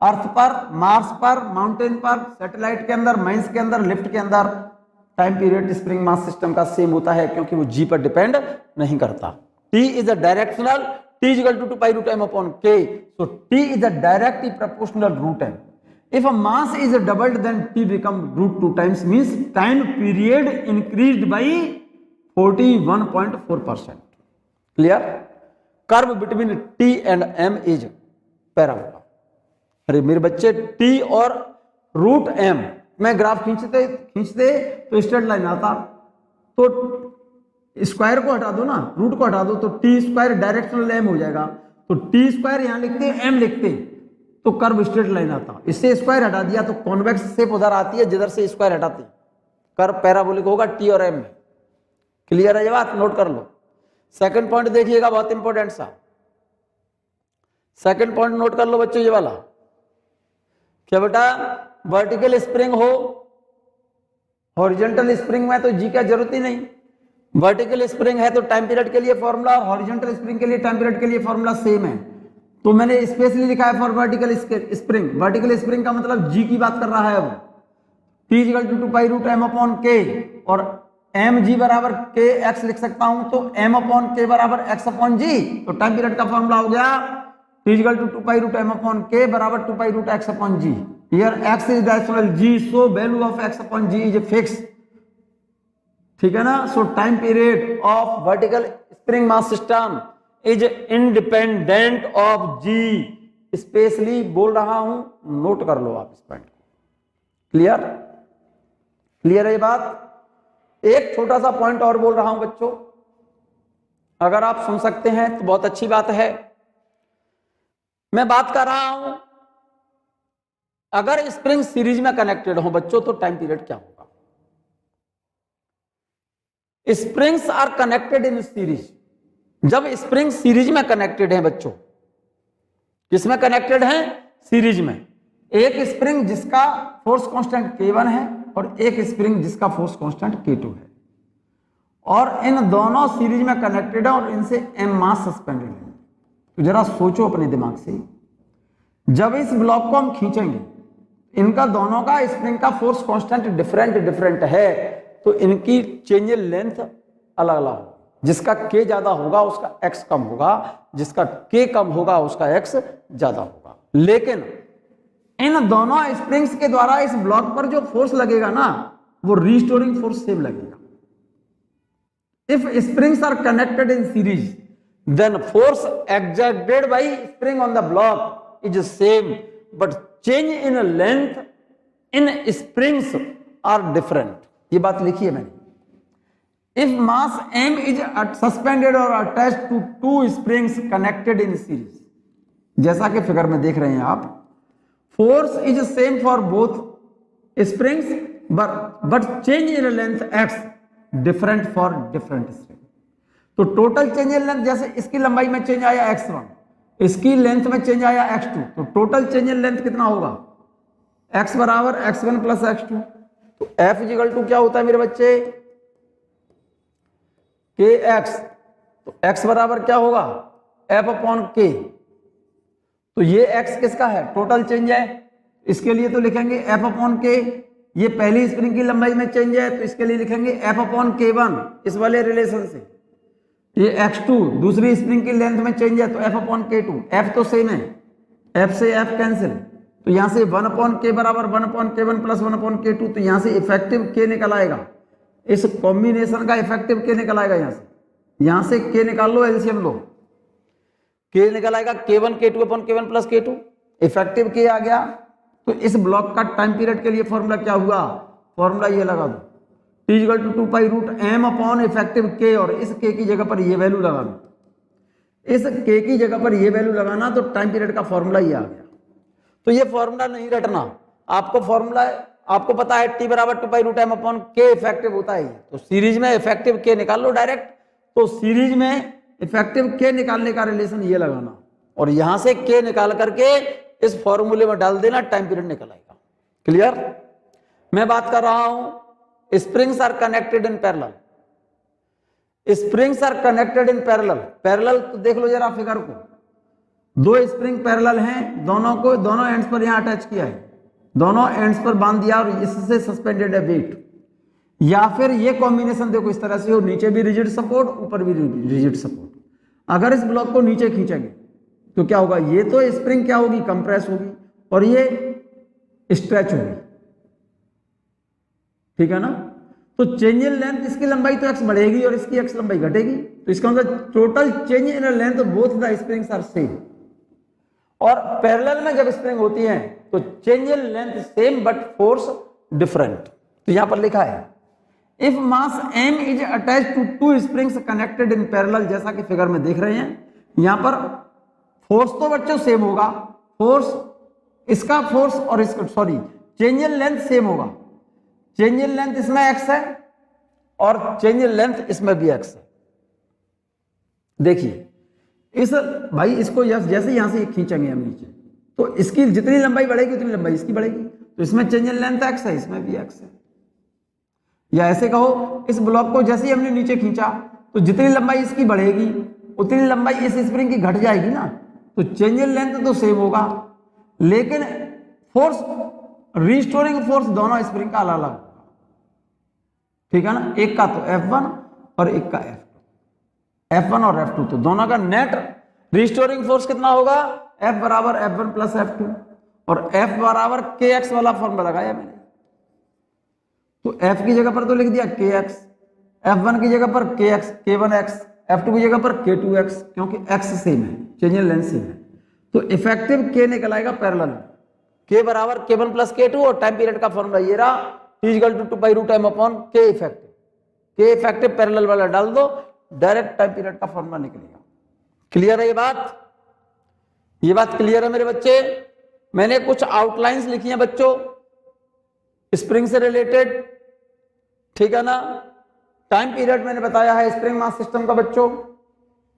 earth पर, Mars पर, mountain पर, satellite के अंदर, mines के अंदर, lift के अंदर time period spring mass system का सेम होता है, क्योंकि वो जी पर डिपेंड नहीं करता। T is a directional, T is equal to 2 pi root m upon k. So T is a directly proportional root m. If a mass is doubled, then T become root 2 times, means time period increased by 41.4%. Clear? Curve between T and m is parabola. अरे मेरे बच्चे T और root m में graph खींचते तो straight line आता, तो square को हटा दो ना, रूट को हटा दो, तो टी स्क्वायर डायरेक्शनल एम हो जाएगा। तो टी स्क्वायर यहां लिखते हैं, एम लिखते तो कर्व स्ट्रेट लाइन आता। इससे स्क्वायर हटा दिया तो कॉन्वेक्स शेप उधर आती है, जिधर से स्क्वायर हटाते हैं कर्व पैराबोलिक होगा टी और एम में। क्लियर है ये बात? नोट कर लो। सेकंड पॉइंट देखिएगा, बहुत इंपॉर्टेंट सा सेकंड पॉइंट नोट कर लो बच्चों, ये वाला। क्या बेटा? वर्टिकल स्प्रिंग हो, हॉरिजॉन्टल स्प्रिंग में तो जी का जरूरत ही नहीं। वर्टिकल स्प्रिंग है तो टाइम पीरियड के लिए फॉर्मूला, और हॉरिजॉन्टल स्प्रिंग के लिए टाइम पीरियड के लिए फॉर्मूला सेम है। तो मैंने स्पेशली लिखा है for vertical spring. Vertical spring का मतलब जी की बात कर रहा है अब। T equal to 2 pi root m upon k, और एम जी बराबर के एक्स लिख सकता हूं, तो m अपॉन k बराबर x अपॉन जी। तो टाइम पीरियड का फॉर्मूला हो गया T equal to 2 pi root m upon k बराबर 2 pi root x upon G. Here x is directional g, so value of x upon G is fix. ठीक है ना? So time period of vertical spring mass system is independent of G. Specially बोल रहा हूं, note कर लो आप इस पॉइंट को। क्लियर? क्लियर है ये बात? एक छोटा सा पॉइंट और बोल रहा हूं बच्चों, अगर आप सुन सकते हैं तो बहुत अच्छी बात है। मैं बात कर रहा हूं, अगर स्प्रिंग सीरीज में कनेक्टेड हो बच्चों तो टाइम पीरियड क्या होगा? Springs are connected in series. जब स्प्रिंग सीरीज में कनेक्टेड है बच्चों, किसमें कनेक्टेड है? सीरीज में। एक स्प्रिंग जिसका फोर्स कांस्टेंट K1 है और एक स्प्रिंग जिसका फोर्स कांस्टेंट K2 है, और इन दोनों सीरीज में कनेक्टेड है और इनसे m मास सस्पेंडेड है। तो जरा सोचो अपने दिमाग से, जब इस ब्लॉक को हम खींचेंगे, इनका दोनों का स्प्रिंग का फोर्स कांस्टेंट डिफरेंट है, तो इनकी चेंज इन लेंथ अलग अलग होगा। जिसका k ज्यादा होगा उसका x कम होगा, जिसका k कम होगा उसका x ज्यादा होगा। लेकिन इन दोनों स्प्रिंग्स के द्वारा इस ब्लॉक पर जो फोर्स लगेगा ना, वो रिस्टोरिंग फोर्स सेम लगेगा। If springs are connected in series, then force exerted by spring on the block is same, but change in length in springs are different. ये बात लिखी है मैंने। If mass m is suspended or attached to two springs connected in series, जैसा कि figure में देख रहे हैं आप, force is same for both springs, but change in length x, different for different spring. तो टोटल चेंज इन लेंथ, जैसे इसकी लंबाई में चेंज आया x1, इसकी लेंथ में चेंज आया x2, तो टोटल चेंज इन लेंथ कितना होगा? x बराबर x1 प्लस x2। तो F इक्वल टू क्या होता है मेरे बच्चे? kx। तो x बराबर क्या होगा? F upon k। तो ये x किसका है? टोटल चेंज है, इसके लिए तो लिखेंगे F अपॉन k। ये पहली स्प्रिंग की लंबाई में चेंज है, तो इसके लिए लिखेंगे F अपॉन k1, इस वाले रिलेशन से। ये x2 दूसरी स्प्रिंग की लेंथ में चेंज है, तो F अपॉन k2। F तो सेम है, F से F कैंसिल, तो यहां से 1 अपॉन k बराबर 1 upon k1 plus 1 upon k2। तो यहां से इफेक्टिव k निकल आएगा, इस कॉम्बिनेशन का इफेक्टिव k निकल आएगा। यहां से k निकाल लो, एलसीएम लो, k निकल आएगा k1 k2 upon k1 plus k2, effective k आ गया। तो इस ब्लॉक का टाइम पीरियड के लिए फॉर्मूला क्या हुआ? फॉर्मूला ये लगा दो, T equal to 2 pi root m upon effective k, और इस k की जगह पर ये वैल्यू लगाना, इस k की जगह पर ये वैल्यू लगाना, तो टाइम पीरियड का फॉर्मूला ये आ गया। तो ये फॉर्मूला नहीं रटना, आपको फॉर्मूला आपको पता है T बराबर 2 pi root m upon k effective होता है। तो सीरीज में इफेक्टिव k निकाल लो डायरेक्ट। तो सीरीज में इफेक्टिव k निकालने का रिलेशन ये लगाना, और यहां से k निकाल करके इस फॉर्मूले में डाल देना, टाइम पीरियड निकल आएगा। क्लियर? मैं बात कर रहा हूं springs are connected in parallel. Springs are connected in parallel. Parallel तो देख लो जरा फिगर को, दो स्प्रिंग पैरेलल हैं, दोनों एंड्स पर यहां अटैच किया है, दोनों एंड्स पर बांध दिया और इससे सस्पेंडेड है वेट। या फिर ये कॉम्बिनेशन देखो इस तरह से हो, नीचे भी रिजिड सपोर्ट, ऊपर भी रिजिड सपोर्ट। अगर इस ब्लॉक को नीचे खींचेंगे तो क्या होगा? ये तो स्प्रिंग क्या होगी? कंप्रेस होगी, और ये स्ट्रेच होगी, ठीक है ना? तो चेंज इन लेंथ, इसकी लंबाई तो x बढ़ेगी और इसकी x लंबाई घटेगी। तो इसका मतलब total change in length both the springs are same. और पैरेलल में जब स्प्रिंग होती है तो change in length same but force different. तो यहां पर लिखा है if mass m is attached to two springs connected in parallel, जैसा कि फिगर में देख रहे हैं, यहां पर फोर्स तो बच्चों सेम होगा, फोर्स इसका फोर्स और इसका sorry change in length same होगा। चेंज इन लेंथ इसमें x है और चेंज इन लेंथ इसमें भी x है। देखिए इस भाई इसको जैसे यहां से खींचेंगे हम नीचे, तो इसकी जितनी लंबाई बढ़ेगी उतनी लंबाई इसकी बढ़ेगी। तो इसमें चेंज इन लेंथ x है, इसमें भी x है। या ऐसे कहो, इस ब्लॉक को जैसे ही हमने नीचे खींचा तो जितनी लंबाई इसकी बढ़ेगी उतनी लंबाई इस स्प्रिंग की घट जाएगी ना। तो चेंज इन लेंथ तो सेम होगा, लेकिन फोर्स, रिस्टोरिंग फोर्स दोनों स्प्रिंग का अलग अलग होगा, ठीक है ना? एक का तो F1 और एक का F2, F1 और F2, तो दोनों का नेट रिस्टोरिंग फोर्स कितना होगा? F बराबर F1 प्लस F2, और F बराबर kx वाला फॉर्मूला लगाया मैंने। तो F की जगह पर तो लिख दिया kx, F1 की जगह पर kx, k1x, F2 की जगह पर k2x, क्योंकि x सेम है, चेंज इन लेंथ सेम है। तो इफेक्टिव k निकल आएगा पैरेलल में, k बराबर k1 प्लस k2, और टाइम पीरियड का फॉर्मूला ये रहा T equal to 2 pi root m upon k effective. k effective parallel वाला डाल दो, डायरेक्ट टाइम पीरियड का फॉर्मूला निकलेगा। क्लियर है ये बात? ये बात क्लियर है मेरे बच्चे? मैंने कुछ आउटलाइंस लिखी हैं बच्चों स्प्रिंग से रिलेटेड, ठीक है ना? टाइम पीरियड मैंने बताया है स्प्रिंग मास सिस्टम का बच्चों।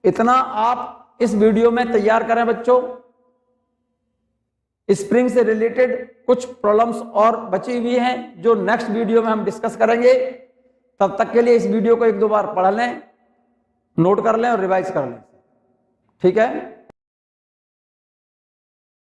इतना आप इस वीडियो में तैयार करें बच्चों। स्प्रिंग से रिलेटेड कुछ प्रॉब्लम्स और बची हुई हैं जो नेक्स्ट वीडियो में हम डिस्कस करेंगे। तब तक के लिए इस वीडियो को 1-2 बार पढ़ लें, नोट कर लें और रिवाइज कर लें, ठीक है?